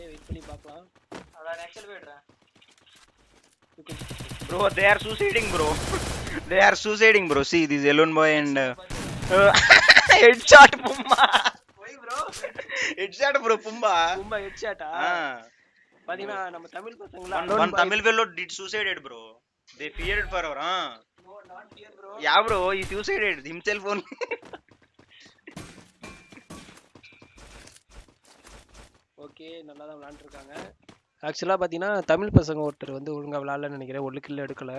வெயிட் பண்ணி பார்க்கலாம். அதான் actual போய்டுறேன் Bro, they are suiciding, bro. They are suiciding, bro. See, this Elon boy and headshot Pumba. Why, bro? Headshot, bro, Pumba. Pumba headshot. பாத்தீங்கன்னா நம்ம தமிழ் பசங்களா One Tamil fellow did suicided, bro. They feared forever, huh? No, not fear, bro. Yeah, bro, he suicided himself only. Okay, நல்லா தான் விளாண்டுருக்காங்க. ஆக்சுவலாக பார்த்தீங்கன்னா தமிழ் பசங்க ஒருத்தர் வந்து ஒழுங்காக விளாட்லன்னு நினைக்கிறேன், ஒரு கில் எடுக்கலை.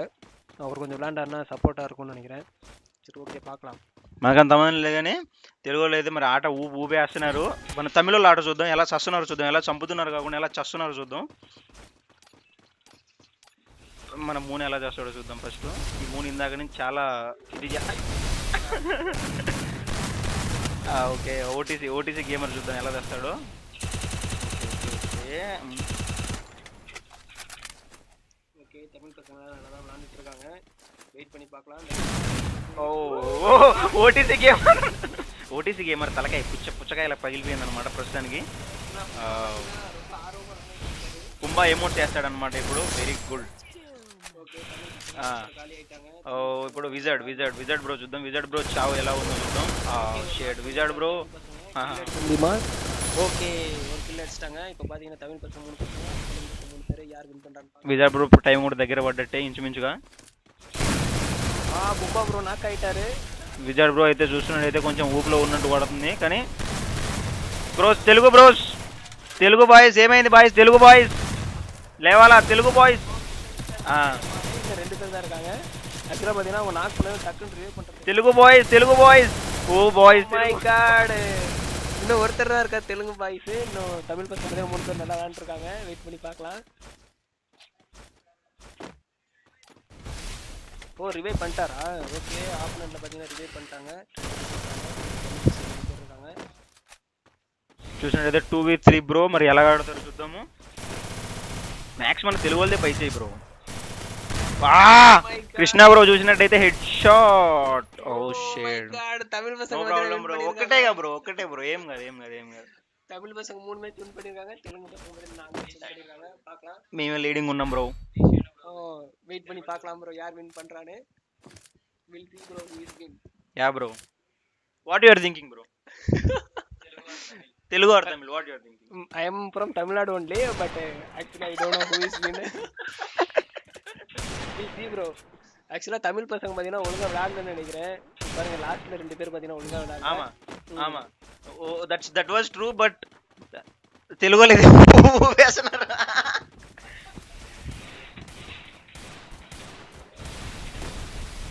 அவர் கொஞ்சம் விளாண்டாருன்னா சப்போர்ட்டாக இருக்கும்னு நினைக்கிறேன். சரி, ஓகே, பார்க்கலாம். మనకు తమిళ కానీ తెలుగులో అయితే మరి ఆట ఊపేస్తున్నారు. మన తమిళలో ఆట చూద్దాం, ఎలా చస్తున్నారు చూద్దాం, ఎలా చంపుతున్నారు కాకుండా ఎలా చస్తున్నారు చూద్దాం. మన మూన్ ఎలా చేస్తాడో చూద్దాం. ఫస్ట్ ఈ మూన్ ఇందాక నుంచి చాలా ఇది ఓకే, ఓటీసీ గేమర్ చూద్దాం ఎలా చేస్తాడో. ஓகே, தமிழ் பசங்க நல்லா தான் விளாண்டுட்டு இருக்காங்க. வெயிட் பண்ணி பார்க்கலாம். ఓటీసీ గేమర్ తలకాయ పుచ్చకాయల పగిలిపోయింది అనమాట ప్రస్తుతానికి. కుంభా ఎమోట్ చేస్తాడనమాట ఇప్పుడు. Very good. ఇప్పుడు విజర్డ్ బ్రో చూద్దాం. విజర్డ్ బ్రో చావు ఎలా ఉందో చూద్దాం. Shade wizard bro. ஓகே, ஒரு கில் அடிச்சிட்டாங்க. இப்போ பார்த்தீங்கன்னா தமிழ் பசங்க 3 பசங்க, தெலுங்கு பசங்க 3 பேர். யார் வின் பண்ணுறாங்க? విజర్డ్ బ్రో ఇప్పుడు టైం కూడా దగ్గర పడ్డట్టే ఇంచుమించుగా. బుబ్బా బ్రో నాక్ అయిటారు. విజర్డ్ బ్రో అయితే చూస్తున్నట్టయితే కొంచెం ఊపులో ఉన్నట్టు పడుతుంది. కానీ తెలుగు బాయ్స్ ఏమైంది బాయ్స్? తెలుగు బాయ్స్ లేవాలా? తెలుగు బాయ్స్ 2 பேர் தான் இருக்காங்க. ஆக்சுவலாக பார்த்தீங்கன்னா அவங்க நாக் பண்ணவே டக்குன்னு ரிவைவ் பண்ணுறாங்க. Telugu boys oh boys my god, இன்னும் ஒருத்தர் தான் இருக்கா தெலுங்கு பாய்ஸ். இன்னும் தமிழ் பசங்க 3 பேர் நல்லா விளாண்டுருக்காங்க. வெயிட் பண்ணி பார்க்கலாம். ஓ, ரிவைவ் பண்ணிட்டாரா? ஓகே, ஆப்போனன்ட்ல பார்த்தீங்கன்னா ரிவைவ் பண்ணிட்டாங்க. చూసినట్టయితే 2v3 బ్రో. మరి ఎలా ఆడతారో చూద్దాము. మ్యాక్స్ మన తెలుగు వాళ్ళదే పై చేయి బ్రో. కృష్ణ బ్రో చూసినట్టయితే హెడ్ షాట్. ఓ షేడ్. தமிழ் பசங்க బ్రో ఒకటేగా బ్రో, ఒకటే బ్రో. ఏం కాదు. தமிழ் பசங்க 3 மேட்ச் வின் பண்ணிருக்காங்க. தெலுங்கு பசங்க 4 மேட்ச் வின் பண்ணிருக்காங்க. பார்க்கலாம். మేమే లీడింగ్ ఉన్నాం బ్రో. வெயிட் பண்ணி பார்க்கலாம் ப்ரோ, யார் வின் பண்றானே. Will see bro who is win. Yeah bro, what you are thinking bro? Telugu or Tamil? What you are thinking? I am from Tamil Nadu only, but actually I don't know who is win. Will see bro. ஆக்சுவலா தமிழ் பசங்க பாத்தீங்கன்னா ஒழுங்கா விளையாடணும்னு நினைக்கிறேன். பாருங்க, லாஸ்ட்ல 2 பேர் பாத்தீங்கன்னா ஒழுங்கா விளையாடுறாங்க. ஆமா. Oh that was true, but Telugu లేదు వేస్తున్నారు.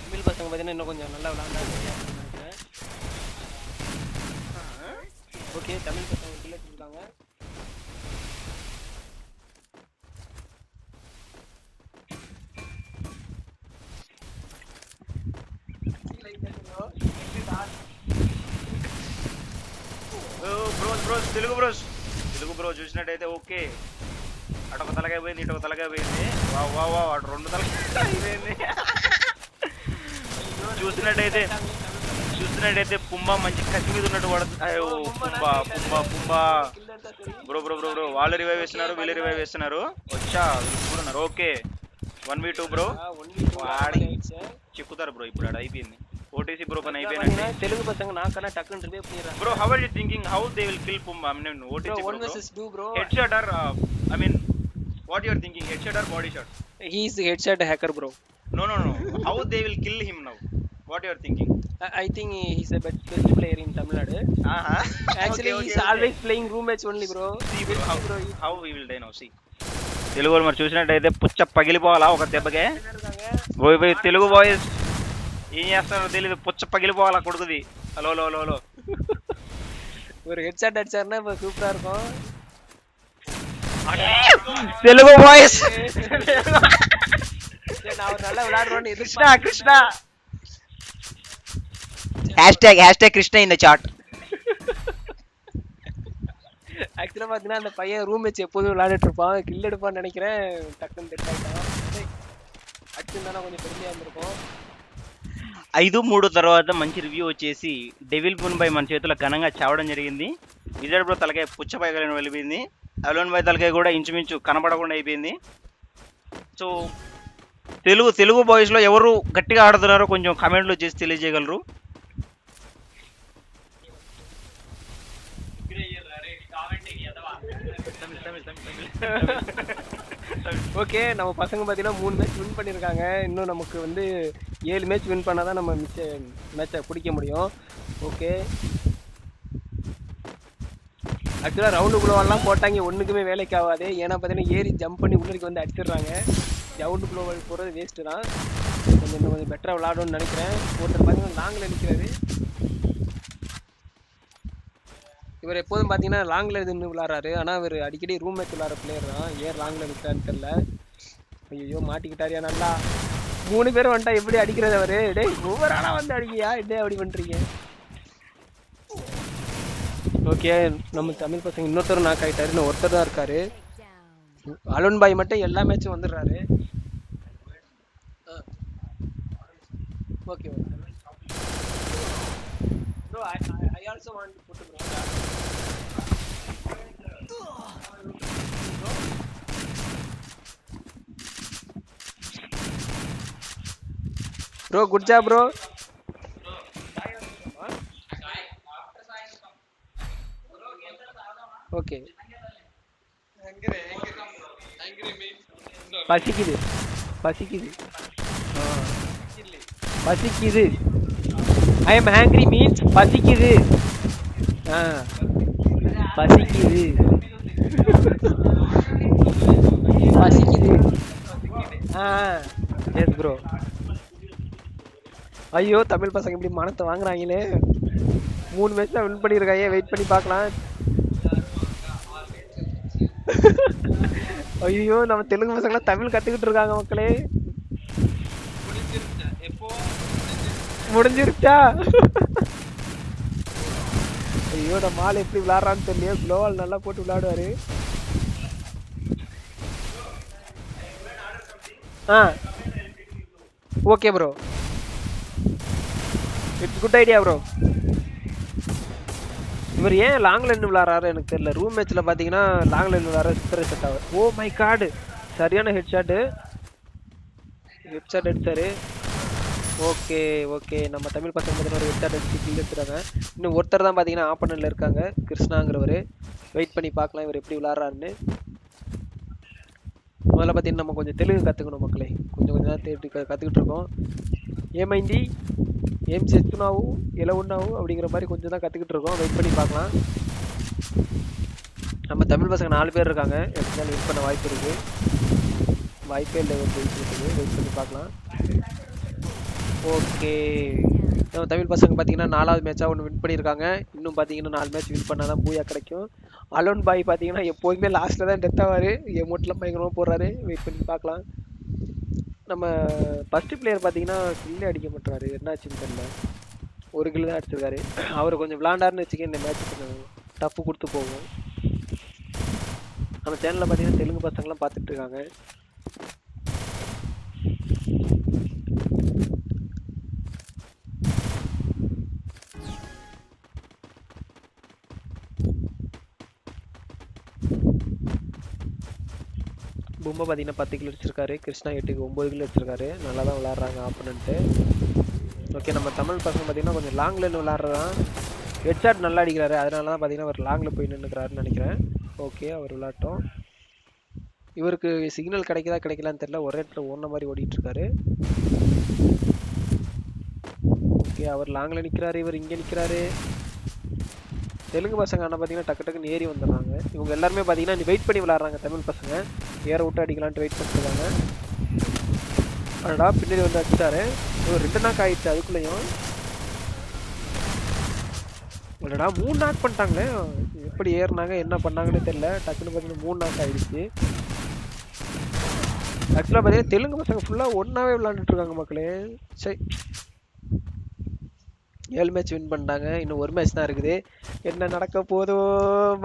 தமிழ் பசங்க பார்த்தீங்கன்னா இன்னும் கொஞ்சம் நல்லா விளாண்டாங்க. ஓகே, தமிழ் பசங்க கில் அடிச்சிருக்காங்க. తెలుగు బ్రో చూసినట్టయితే ఓకే, అటొక తలకాయ పోయింది, ఇటొక తలకాయ పోయింది. వా అటు 2 తలకాయ అయిపోయింది. చూసినట్టయితే పుంబా మంచి కసి మీద ఉన్నట్టు పడుతుంది. పుంబా బ్రో వాళ్ళు రివైవ్ చేస్తున్నారు, వీళ్ళు రివైవ్ చేస్తున్నారు. Okay 1v2 bro. చిక్కుతారు బ్రో ఇప్పుడు. ఆడ అయిపోయింది. OTC ப்ரோ பண்ண பாத்தீங்கன்னா தெலுங்கு பசங்க நாக்கனா டக்குன்னு ரிவே பண்ணிடுறாங்க. Bro, how are you thinking how they will kill Pumba? I mean, OTC Bro, bro. 1 versus 2 bro. Headshot or I mean, what you are thinking? Headshot or body shot? He is headshot hacker bro. No. How they will kill him now? What you are thinking? I think he's a best player in Tamil Nadu. Actually, Okay, he's okay. always playing room match only bro. See bro, how we will die now? See. Telugu వాళ్ళు మరి చూసినట్టయితే పుచ్చ పగిలిపోవాలా ఒక దెబ్బకే. పోయి Telugu boys ఏం చేస్తున్నారో తెలియదు, పుచ్చ పగిలిపోవాలా కొడుకుది. హలో ஒரு ஹெட்ஷாட் அடிச்சாருன்னா இப்போ சூப்பரா இருக்கும். తెలుగు బాయ్స్ நான் ஒரு நல்லா விளையாடுறோன்னு Krishna hashtag Krishna in the chat. ஆக்சுவலா பாத்தீங்கன்னா அந்த பையன் ரூம் வச்சு எப்போதும் விளையாடிட்டு இருப்பான், கில் எடுப்பான்னு நினைக்கிறேன். டக்குன்னு டெட் ஆயிட்டான். அடிச்சிருந்தானா கொஞ்சம் பெருமையா இருந்திருக்கும். 5-3 తర్వాత మంచి రివ్యూ వచ్చేసి డెవిల్ పున్ బై మన చేతిలో ఘనంగా చావడం జరిగింది. విజయ్ బ్రో తలకాయ పుచ్చపైగా వెళ్ళిపోయింది. అలోన్ బై తలకాయ కూడా ఇంచుమించు కనబడకుండా అయిపోయింది. సో తెలుగు బాయ్స్లో ఎవరు గట్టిగా ఆడుతున్నారో కొంచెం కామెంట్లో చేసి తెలియజేయగలరు. ஓகே, நம்ம பசங்க பார்த்தீங்கன்னா 3 மேட்ச் வின் பண்ணியிருக்காங்க. இன்னும் நமக்கு வந்து 7 மேட்ச் வின் பண்ணால் தான் நம்ம மிச்ச மேட்சை பிடிக்க முடியும். ஓகே, ஆக்சுவலாக ரவுண்டு குளோவெல்லாம் போட்டாங்க, ஒன்றுக்குமே வேலைக்கு ஆகாது. ஏன்னா பார்த்தீங்கன்னா ஏறி ஜம்ப் பண்ணி உள்ளுக்கு வந்து அடிச்சிடுறாங்க. ரவுண்டு குளோவல் போகிறது வேஸ்ட்டு தான். கொஞ்சம் பெட்டராக விளாடும்னு நினைக்கிறேன். ஒருத்தர் பார்த்தீங்கன்னா லாங்கில் நிற்கிறாரு. இவர் எப்போதும் பார்த்தீங்கன்னா லாங்கில் இருந்து விளாட்றாரு. ஆனால் இவர் அடிக்கடி ரூம் மேட்ச் விளாட்ற பிளேயர் தான். ஏன் லாங்கில் நிற்கிறான்னு தெரில. ஐயோ மாட்டிக்கிட்டாரியா நல்லா. 3 பேரும் வந்துட்டா எப்படி அடிக்கிறது அவர்? டேய் ஒவ்வொரு ஆளாக வந்து அடிக்கியா, என்ன அப்படி பண்ணுறீங்க? ஓகே, நம்ம தமிழ் பசங்க இன்னொருத்தரும் நாக் ஆகிட்டாரு. இன்னும் ஒருத்தர் தான் இருக்காரு. அலோன் பாய் மட்டும் எல்லா மேட்சும் வந்துடுறாரு. Okay bro, I also want to put bro, good job bro. Okay, பசிக்குது. I am angry means பசிக்குது. பசிக்குது. Yes bro. ஐயோ தமிழ் பசங்க இப்படி மனத்தை வாங்குறாங்களே. 3 மேட்ச்ல வின் பண்ணியிருக்காங்க. வெயிட் பண்ணி பார்க்கலாம். ஐயோ நம்ம தெலுங்கு பசங்களாம் தமிழ் கற்றுக்கிட்டு இருக்காங்க மக்களே. முடிஞ்சிருச்சா? ஐயோ நம்ம ஆள் எப்படி விளையாடுறான்னு தெரியல. குளோவால் நல்லா போட்டு விளையாடுவாரு. Okay bro, it's good idea bro. இவர் ஏன் லாங் லைன் விளாட்றாரு எனக்கு தெரியல. ரூம் மேட்ச்சில் பார்த்தீங்கன்னா லாங் லைன் விளாட்ற சூப்பர் செட் ஆகும். ஓ மை கார்டு, சரியான ஹெட்ஷாட் அடித்தார். ஓகே, நம்ம தமிழ் பசங்க பார்த்தீங்கன்னா ஒரு ஹெட்ஷாட் அடிச்சு கில் எடுத்துறாங்க. இன்னும் ஒருத்தர் தான் பார்த்தீங்கன்னா ஆப்பனன்ல இருக்காங்க, கிருஷ்ணாங்கிறவர். வெயிட் பண்ணி பார்க்கலாம் இவர் எப்படி விளாட்றாருன்னு. முதல்ல பார்த்தீங்கன்னா நம்ம கொஞ்சம் தெலுங்கு கற்றுக்கணும் மக்களே. கொஞ்சம் தான் தேடி கற்றுக்கிட்டு இருக்கோம். ஏமைந்தி ஏம் செத்துனாவு எல ஒன்றாவும் அப்படிங்கிற மாதிரி கொஞ்சம் தான் கற்றுக்கிட்டு இருக்கோம். வெயிட் பண்ணி பார்க்கலாம். நம்ம தமிழ் பசங்க 4 பேர் இருக்காங்க. எப்படினாலும் வின் பண்ண வாய்ப்பே இல்லை. வெயிட் பண்ணி பார்க்கலாம். ஓகே, நம்ம தமிழ் பசங்க பார்த்தீங்கன்னா 4வது மேட்சாக ஒன்று வின் பண்ணியிருக்காங்க. இன்னும் பார்த்தீங்கன்னா 4 மேட்ச் வின் பண்ணால் தான் பூயா கிடைக்கும். அலோன் பாய் பார்த்தீங்கன்னா எப்போதுமே லாஸ்ட்டில் தான் டெத் ஆவார். எமௌண்ட்லாம் பயங்கரமாக போடுறாரு. வெயிட் பண்ணி பார்க்கலாம். நம்ம ஃபஸ்ட்டு பிளேயர் பார்த்தீங்கன்னா கில்லே அடிக்க மாட்டாரு, என்னாச்சுன்னு தெரியல. ஒரு கில் தான் அடிச்சிருக்காரு. அவர் கொஞ்சம் விளாண்டாருன்னு வச்சுக்க இந்த மேட்ச் கொஞ்சம் டஃப்பு கொடுத்து போகும். நம்ம சேனலில் பார்த்தீங்கன்னா தெலுங்கு பசங்களாம் பார்த்துட்டு இருக்காங்க. பொம்மை பார்த்தீங்கன்னா 10 கிலோ அடிச்சிருக்காரு. கிருஷ்ணா 8க்கு 9 கிலோ அடிச்சிருக்காரு. நல்லா தான் விளாட்றாங்க ஆப்பனண்ட்டு. ஓகே, நம்ம தமிழ் பசங்க பார்த்தீங்கன்னா கொஞ்சம் லாங்கில் விளாட்றதான். ஹெட்ஷாட் நல்லா அடிக்கிறாரு, அதனால தான் பார்த்தீங்கன்னா அவர் லாங்கில் போய் நின்றுக்கிறாருன்னு நினைக்கிறேன். ஓகே, அவர் விளாட்டும். இவருக்கு சிக்னல் கிடைக்குதா கிடைக்கலான்னு தெரியல, ஒரே இடத்துல ஓடுன மாதிரி ஓடிட்டுருக்காரு. ஓகே, அவர் லாங்கில் நிற்கிறாரு, இவர் இங்கே நிற்கிறாரு. தெலுங்கு பசங்க ஆனால் பார்த்தீங்கன்னா டக்கு டக்குன்னு ஏறி வந்துடுறாங்க. இவங்க எல்லாருமே பார்த்தீங்கன்னா வெயிட் பண்ணி விளாட்றாங்க. தமிழ் பசங்க ஏற விட்டு அடிக்கலான்ட்டு வெயிட் பண்ணிட்டுருக்காங்க. அடடா, பின்னாடி வந்து அடிச்சிட்டாரு. இவர் 2 நாக் ஆயிடுச்சு அதுக்குள்ளேயும். அடடா, 3 நாக் பண்ணிட்டாங்களே. எப்படி ஏறினாங்க என்ன பண்ணாங்கன்னு தெரியல. டக்குன்னு பார்த்தீங்கன்னா 3 நாக் ஆயிடுச்சு. ஆக்சுவலாக பார்த்தீங்கன்னா தெலுங்கு பசங்க ஃபுல்லாக ஒன்றாவே விளாண்டுட்டு இருக்காங்க மக்களே. சரி, 7 மேட்ச் வின் பண்ணிட்டாங்க. இன்னும் 1 மேட்ச் தான் இருக்குது. என்ன நடக்க போதோ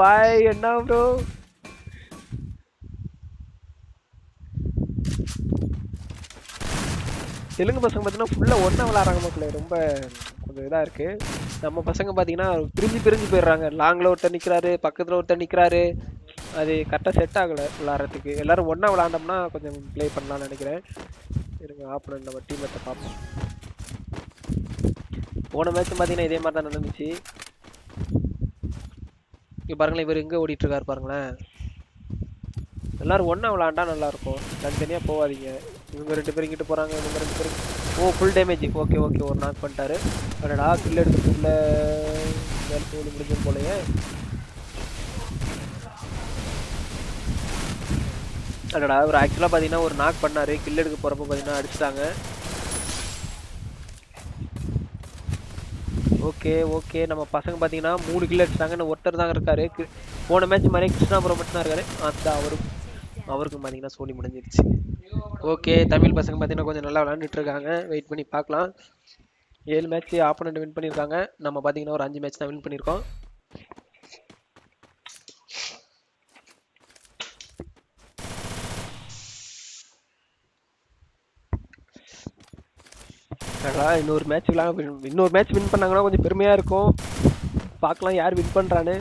பாய். என்ன ப்ரோ, தெலுங்கு பசங்க பார்த்தீங்கன்னா ஃபுல்லாக ஒன்றா விளாட்றாங்க மக்களே. ரொம்ப கொஞ்சம் இதாக இருக்குது. நம்ம பசங்க பார்த்தீங்கன்னா பிரிஞ்சு போயிடுறாங்க. லாங்கில் ஒருத்தர் நிற்கிறாரு, பக்கத்தில் ஒருத்தர் நிற்கிறாரு. அது கரெக்டாக செட் ஆகலை விளாட்றதுக்கு. எல்லோரும் ஒன்றா விளாண்டோம்னா கொஞ்சம் ப்ளே பண்ணலாம்னு நினைக்கிறேன். இருங்க, ஆப்போனன்ட் நம்ம டீம்மேட்டை பார்ப்போம். போன மேட்ச்சும் பார்த்தீங்கன்னா இதே மாதிரி தான் நடந்துச்சு. இங்கே பாருங்களேன், இவர் எங்கே ஓடிட்டுருக்காரு பாருங்களேன். எல்லோரும் ஒன்றா விளாண்டா நல்லாயிருக்கும், தனித்தனியாக போகாதீங்க. இவங்க 2 பேரும் இங்கிட்டு போகிறாங்க, இவங்க 2 பேரும். ஓ, ஃபுல் டேமேஜ். ஓகே ஓகே, ஒரு நாக் பண்ணிட்டாரு. அடடா, கில் எடுக்கிறதுக்குள்ள வேலை தோல்வி முடிஞ்சது போலையே. அடடா, ஒரு ஆக்சுவலாக பார்த்தீங்கன்னா ஒரு நாக் பண்ணார். கில் எடுக்க போகிறப்ப பார்த்தீங்கன்னா அடிச்சிட்டாங்க. ஓகே ஓகே, நம்ம பசங்க பார்த்தீங்கன்னா 3 கில் அடிச்சிட்டாங்க. ஒருத்தர் தான் இருக்காரு. போன மேட்ச் மாதிரி கிருஷ்ணாபுரம் மட்டும் தான் இருக்காரு. அந்த அவருக்கும் பார்த்தீங்கன்னா சோலி முடிஞ்சிருச்சு. ஓகே, தமிழ் பசங்க பார்த்தீங்கன்னா கொஞ்சம் நல்லா விளாண்டுட்டு இருக்காங்க. வெயிட் பண்ணி பார்க்கலாம். 7 மேட்ச் ஆப்போனண்ட் வின் பண்ணியிருக்காங்க. நம்ம பார்த்தீங்கன்னா ஒரு 5 மேட்ச் தான் வின் பண்ணியிருக்கோம். இன்னொரு மேட்ச் வின் பண்ணாங்கன்னா கொஞ்சம் பெருமையாக இருக்கும். பார்க்கலாம் யார் வின் பண்ணுறான்னு.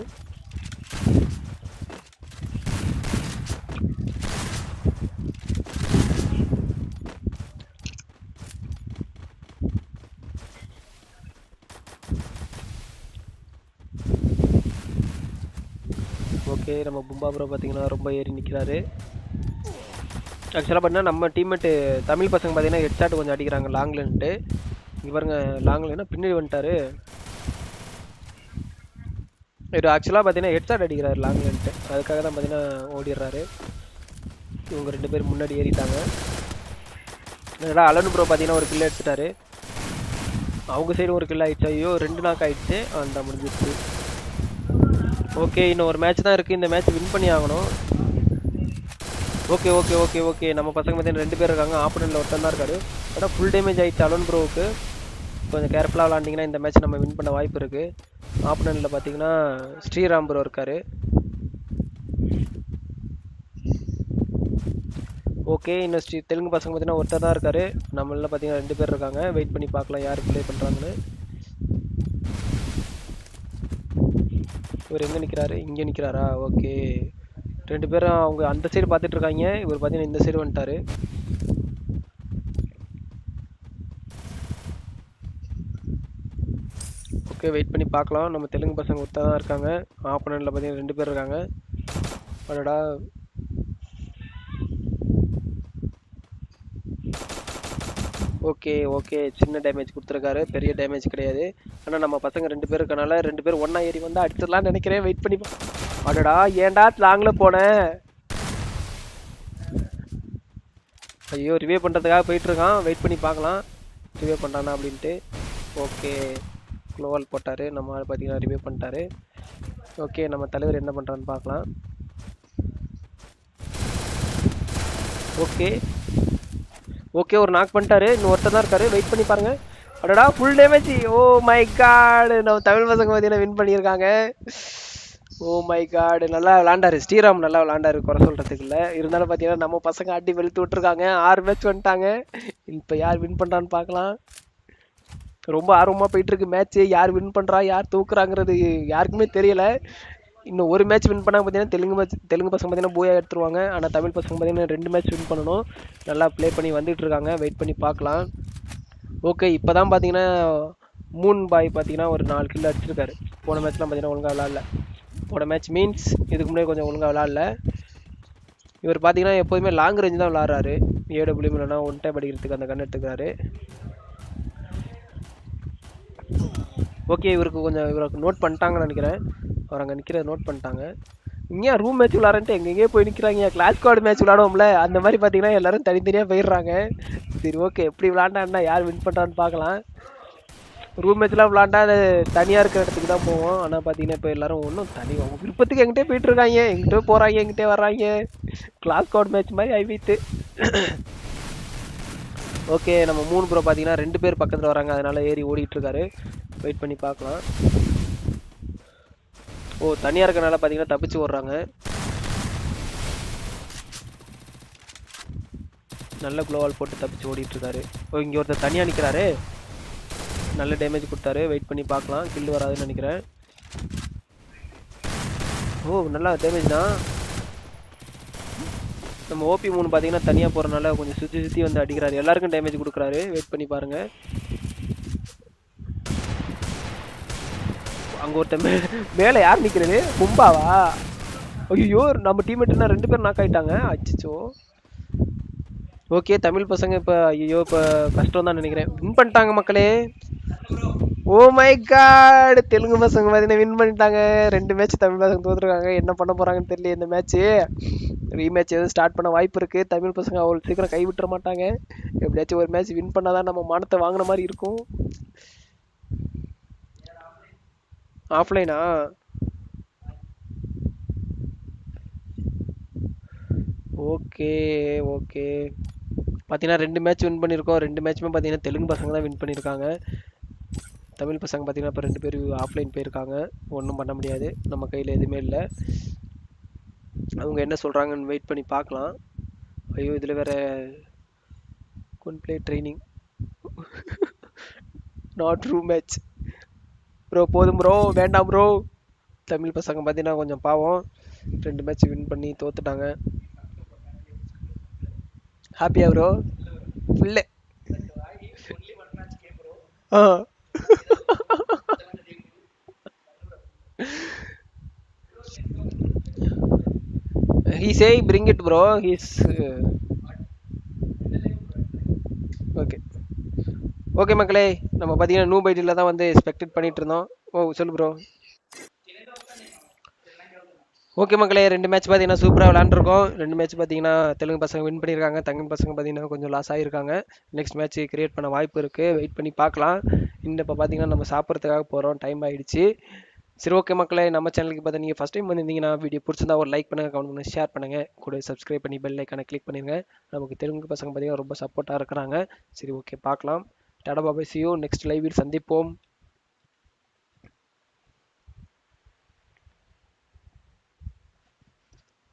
ஓகே, நம்ம பும்பா ப்ரோ பார்த்தீங்கன்னா ரொம்ப ஏறி நிற்கிறாரு. ஆக்சுவலாக பார்த்தீங்கன்னா நம்ம டீம்மேட்டு தமிழ் பசங்க பார்த்தீங்கன்னா ஹெட்ஷாட் கொஞ்சம் அடிக்கிறாங்க லாங்லன்ட்டு. இங்கே பாருங்க, லாங்லன்னா பின்னாடி வந்துட்டாரு. இது ஆக்சுவலாக பார்த்தீங்கன்னா ஹெட்ஷாட் அடிக்கிறாரு லாங்லன்ட்டு. அதுக்காக தான் பார்த்தீங்கன்னா ஓடிடுறாரு. இவங்க 2 பேர் முன்னாடி ஏறிட்டாங்க. என்னடா, அலன் ப்ரோ பார்த்தீங்கன்னா ஒரு கில் எடுத்துட்டாரு. அவங்க சைடு ஒரு கில் ஆயிடுச்சு. ஐயோ, 2 நாக் ஆயிடுச்சு. அந்த முடிஞ்சிடுச்சு. ஓகே, இன்னும் ஒரு மேட்ச் தான் இருக்குது. இந்த மேட்ச் வின் பண்ணி ஆகணும். ஓகே ஓகே ஓகே ஓகே, நம்ம பசங்க பார்த்தீங்கன்னா 2 பேர் இருக்காங்க. ஆப்போனன்ட்ல ஒருத்தன் தான் இருக்காரு. ஆனால் ஃபுல் டேமேஜ் ஆயிடுச்சு அலோன் ப்ரோவுக்கு. கொஞ்சம் கேர்ஃபுல்லாக விளாண்டிங்கன்னா இந்த மேட்ச் நம்ம வின் பண்ண வாய்ப்பு இருக்குது. ஆப்போனன்ட்ல பார்த்தீங்கன்னா ஸ்ரீராம் ப்ரோ இருக்காரு. ஓகே, இன்னும் தெலுங்கு பசங்க பார்த்தீங்கன்னா ஒருத்தர் தான் இருக்காரு. நம்மள பார்த்தீங்கன்னா 2 பேர் இருக்காங்க. வெயிட் பண்ணி பார்க்கலாம் யார் ப்ளே பண்ணுறாங்கன்னு. இவர் எங்கே நிற்கிறாரு? இங்கே நிற்கிறாரா? ஓகே, 2 பேரும் அவங்க அந்த சைடு பார்த்துட்டு இருக்காங்க. இவர் பார்த்தீங்கன்னா இந்த சைடு வந்துட்டாரு. ஓகே, வெயிட் பண்ணி பார்க்கலாம். நம்ம தெலுங்கு பசங்க ஒருத்தர் தான் இருக்காங்க. ஆப்போனன்ட்ல பார்த்தீங்கன்னா 2 பேர் இருக்காங்க. அடடா, ஓகே ஓகே, சின்ன டேமேஜ் கொடுத்துருக்காரு, பெரிய டேமேஜ் கிடையாது. ஆனால் நம்ம பசங்க 2 பேர் இருக்கனால 2 பேர் ஒன்றா ஏறி வந்தால் அடிச்சிடலான்னு நினைக்கிறேன். வெயிட் பண்ணி அடடா, ஏன்டா லாங்கில் போனேன். ஐயோ, ரிவே பண்ணுறதுக்காக போயிட்டுருக்கான். வெயிட் பண்ணி பார்க்கலாம் ரிவே பண்ணுறானா அப்படின்ட்டு. ஓகே, க்ளோவால் போட்டார். நம்ம பார்த்தீங்கன்னா ரிவே பண்ணிட்டாரு. ஓகே, நம்ம தலைவர் என்ன பண்ணுறான்னு பார்க்கலாம். ஓகே ஓகே, ஒரு நாக் பண்ணிட்டாரு. இன்னும் ஒருத்தர் தான் இருக்காரு. வெயிட் பண்ணி பாருங்க. அடடா, full damage. Oh my god, நம்ம தமிழ் பசங்க பார்த்தீங்கன்னா வின் பண்ணியிருக்காங்க. ஓ மை காட், நல்லா விளாண்டாரு ஸ்ரீராம், நல்லா விளாண்டாரு, குறை சொல்கிறதுக்கு இல்லை. இருந்தாலும் பார்த்தீங்கன்னா நம்ம பசங்க அடி வெளுத்து விட்டுருக்காங்க. 6 மேட்ச் வந்துட்டாங்க. இப்போ யார் வின் பண்ணுறான்னு பார்க்கலாம். ரொம்ப ஆர்வமாக போயிட்டுருக்கு மேட்ச்சு. யார் வின் பண்ணுறா யார் தூக்குறாங்கிறது யாருக்குமே தெரியலை. இன்னும் ஒரு மேட்ச் வின் பண்ணால் பார்த்தீங்கன்னா தெலுங்கு பசங்க பார்த்தீங்கன்னா போயா எடுத்துருவாங்க. ஆனால் தமிழ் பசங்க பார்த்தீங்கன்னா 2 மேட்ச் வின் பண்ணணும். நல்லா ப்ளே பண்ணி வந்துட்டு இருக்காங்க. வெயிட் பண்ணி பார்க்கலாம். ஓகே இப்போ தான் பார்த்தீங்கன்னா மூன் பாய் பார்த்தீங்கன்னா ஒரு 4 கில் அடிச்சிருக்காரு. போன மேட்ச்லாம் பார்த்தீங்கன்னா ஒழுங்காக விளாட்ல. போன மேட்ச் மீன்ஸ் இதுக்கு முன்னாடி கொஞ்சம் ஒழுங்காக விளாட்ல. இவர் பார்த்தீங்கன்னா எப்போதுமே லாங் ரேஞ்ச் தான் விளாட்றாரு. ஏடபிள்யூ இல்லைனா ஒன் டைம் அடிக்கிறதுக்கு அந்த கன் எடுத்துக்கிறாரு. ஓகே இவருக்கு நோட் பண்ணிட்டாங்கன்னு நினைக்கிறேன். அவர் அங்கே நிற்கிறத நோட் பண்ணிட்டாங்க. இங்கேயா ரூம் மேட்ச் விளாட்றன்ட்டு எங்கெங்கேயே போய் நிற்கிறாங்க. கிளாஸ் ஸ்குவாட் மேட்ச் விளாடுவோம்ல அந்த மாதிரி பார்த்தீங்கன்னா எல்லாரும் தனித்தனியாக போயிடுறாங்க. சரி ஓகே எப்படி விளாண்டான்னா யார் வின் பண்ணுறான்னு பார்க்கலாம். ரூம் மேட்ச்லாம் விளாண்டா அது தனியாக இருக்கிற இடத்துக்கு தான் போவோம். ஆனால் பார்த்தீங்கன்னா இப்போ எல்லாரும் ஒன்றும் அவங்க விருப்பத்துக்கு எங்கிட்டே போயிட்டு இருக்காங்க. எங்கிட்ட போகிறாங்க எங்கிட்டே வர்றாங்க. கிளாஸ் ஸ்குவாட் மேட்ச் மாதிரி ஆகிவிட்டு. ஓகே நம்ம 3 ப்ரோ பார்த்தீங்கன்னா 2 பேர் பக்கத்தில் வராங்க. அதனால ஏறி ஓடிட்டு இருக்காரு. வெயிட் பண்ணி பார்க்கலாம். ஓ தனியாக இருக்கனால பார்த்தீங்கன்னா தப்பிச்சு ஓடுறாங்க. நல்ல க்ளோவால் போட்டு தப்பிச்சு ஓடிட்டு இருக்காரு. ஓ இங்கே ஒருத்தர் தனியாக நிற்கிறாரு. நல்ல டேமேஜ் கொடுத்தாரு. வெயிட் பண்ணி பார்க்கலாம். கில் வராதுன்னு நினைக்கிறேன். ஓ நல்லா டேமேஜ் தான். நம்ம ஓபி 3 பார்த்தீங்கன்னா தனியாக போகிறனால கொஞ்சம் சுற்றி வந்து அடிக்கிறாரு. எல்லாருக்கும் டேமேஜ் கொடுக்குறாரு. வெயிட் பண்ணி பாருங்கள். அங்கே ஒருத்தர் மேலே யார் நிற்கிறது? கும்பாவா? ஐயோ நம்ம டீம்மேட்னா 2 பேர் நாக் ஆகிட்டாங்க. அச்சிச்சோ. ஓகே தமிழ் பசங்க இப்போ ஐயோ இப்போ கஷ்டம் தான் நினைக்கிறேன். வின் பண்ணிட்டாங்க மக்களே. ஓ மை காட் தெலுங்கு பசங்க பார்த்தீங்கன்னா வின் பண்ணிட்டாங்க. 2 மேட்ச் தமிழ் பசங்க தோத்துருக்காங்க. என்ன பண்ண போகிறாங்கன்னு தெரியல. இந்த மேட்ச்சு ரீமேட்ச் எதுவும் ஸ்டார்ட் பண்ண வாய்ப்பு இருக்குது. தமிழ் பசங்க அவ்வளோ சீக்கிரம் கை விட்டுற மாட்டாங்க. எப்படியாச்சும் ஒரு மேட்ச் வின் பண்ணாதான் நம்ம மானத்தை வாங்கின மாதிரி இருக்கும். ஆஃப்லைனா? ஓகே ஓகே பார்த்தீங்கன்னா 2 மேட்ச் வின் பண்ணியிருக்கோம். 2 மேட்ச்சுமே பார்த்தீங்கன்னா தெலுங்கு பசங்க தான் வின் பண்ணியிருக்காங்க. தமிழ் பசங்க பார்த்தீங்கன்னா இப்போ 2 பேர் ஆஃப்லைன் போயிருக்காங்க. ஒன்றும் பண்ண முடியாது. நம்ம கையில் எதுவுமே இல்லை. அவங்க என்ன சொல்கிறாங்கன்னு வெயிட் பண்ணி பார்க்கலாம். ஐயோ இதில் வேற குன் play training not room match bro. போதும் ப்ரோ வேண்டாம் ப்ரோ. தமிழ் பசங்க பார்த்தீங்கன்னா கொஞ்சம் பாவம். 2 மேட்ச் வின் பண்ணி தோத்துட்டாங்க. ஹாப்பியா ப்ரோ? ஃபுல்லு ஆ he say bring it bro. He's okay okay மக்களே நம்ம பார்த்தீங்கன்னா நூ பைட்டில் தான் வந்து ஸ்பெக்டேட் பண்ணிட்டு இருந்தோம். ஓ சொல்லு ப்ரோ. ஓகே மக்களே 2 மேட்ச் பார்த்தீங்கன்னா சூப்பராக விளாண்டுருக்கோம். 2 மேட்ச் பார்த்தீங்கன்னா தெலுங்கு பசங்க வின் பண்ணியிருக்காங்க. தமிழ் பசங்க பார்த்தீங்கன்னா கொஞ்சம் லாஸ் ஆகியிருக்காங்க. நெக்ஸ்ட் மேட்ச் கிரியேட் பண்ண வாய்ப்பு இருக்குது. வெயிட் பண்ணி பார்க்கலாம். இன்னும் இப்போ பார்த்தீங்கன்னா நம்ம சாப்பிட்றதுக்காக போகிறோம். டைம் ஆகிடுச்சு. சரி ஓகே மக்களே நம்ம சேனலுக்கு பார்த்தா நீங்கள் ஃபஸ்ட் டைம் வந்திருந்தீங்கன்னா வீடியோ பிடிச்சிருந்தா ஒரு லைக் பண்ணுங்கள், கமெண்ட் பண்ணுங்கள், ஷேர் பண்ணுங்கள், கூட சப்ஸ்கிரைப் பண்ணி பெல் ஐக்கானை கிளிக் பண்ணிடுங்க. நமக்கு தெலுங்கு பசங்க பார்த்தீங்கன்னா ரொம்ப சப்போர்ட்டாக இருக்கிறாங்க. சரி ஓகே பார்க்கலாம். டாடா பாபாய் see you நெக்ஸ்ட் லைவில் சந்திப்போம்.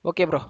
Okay bro.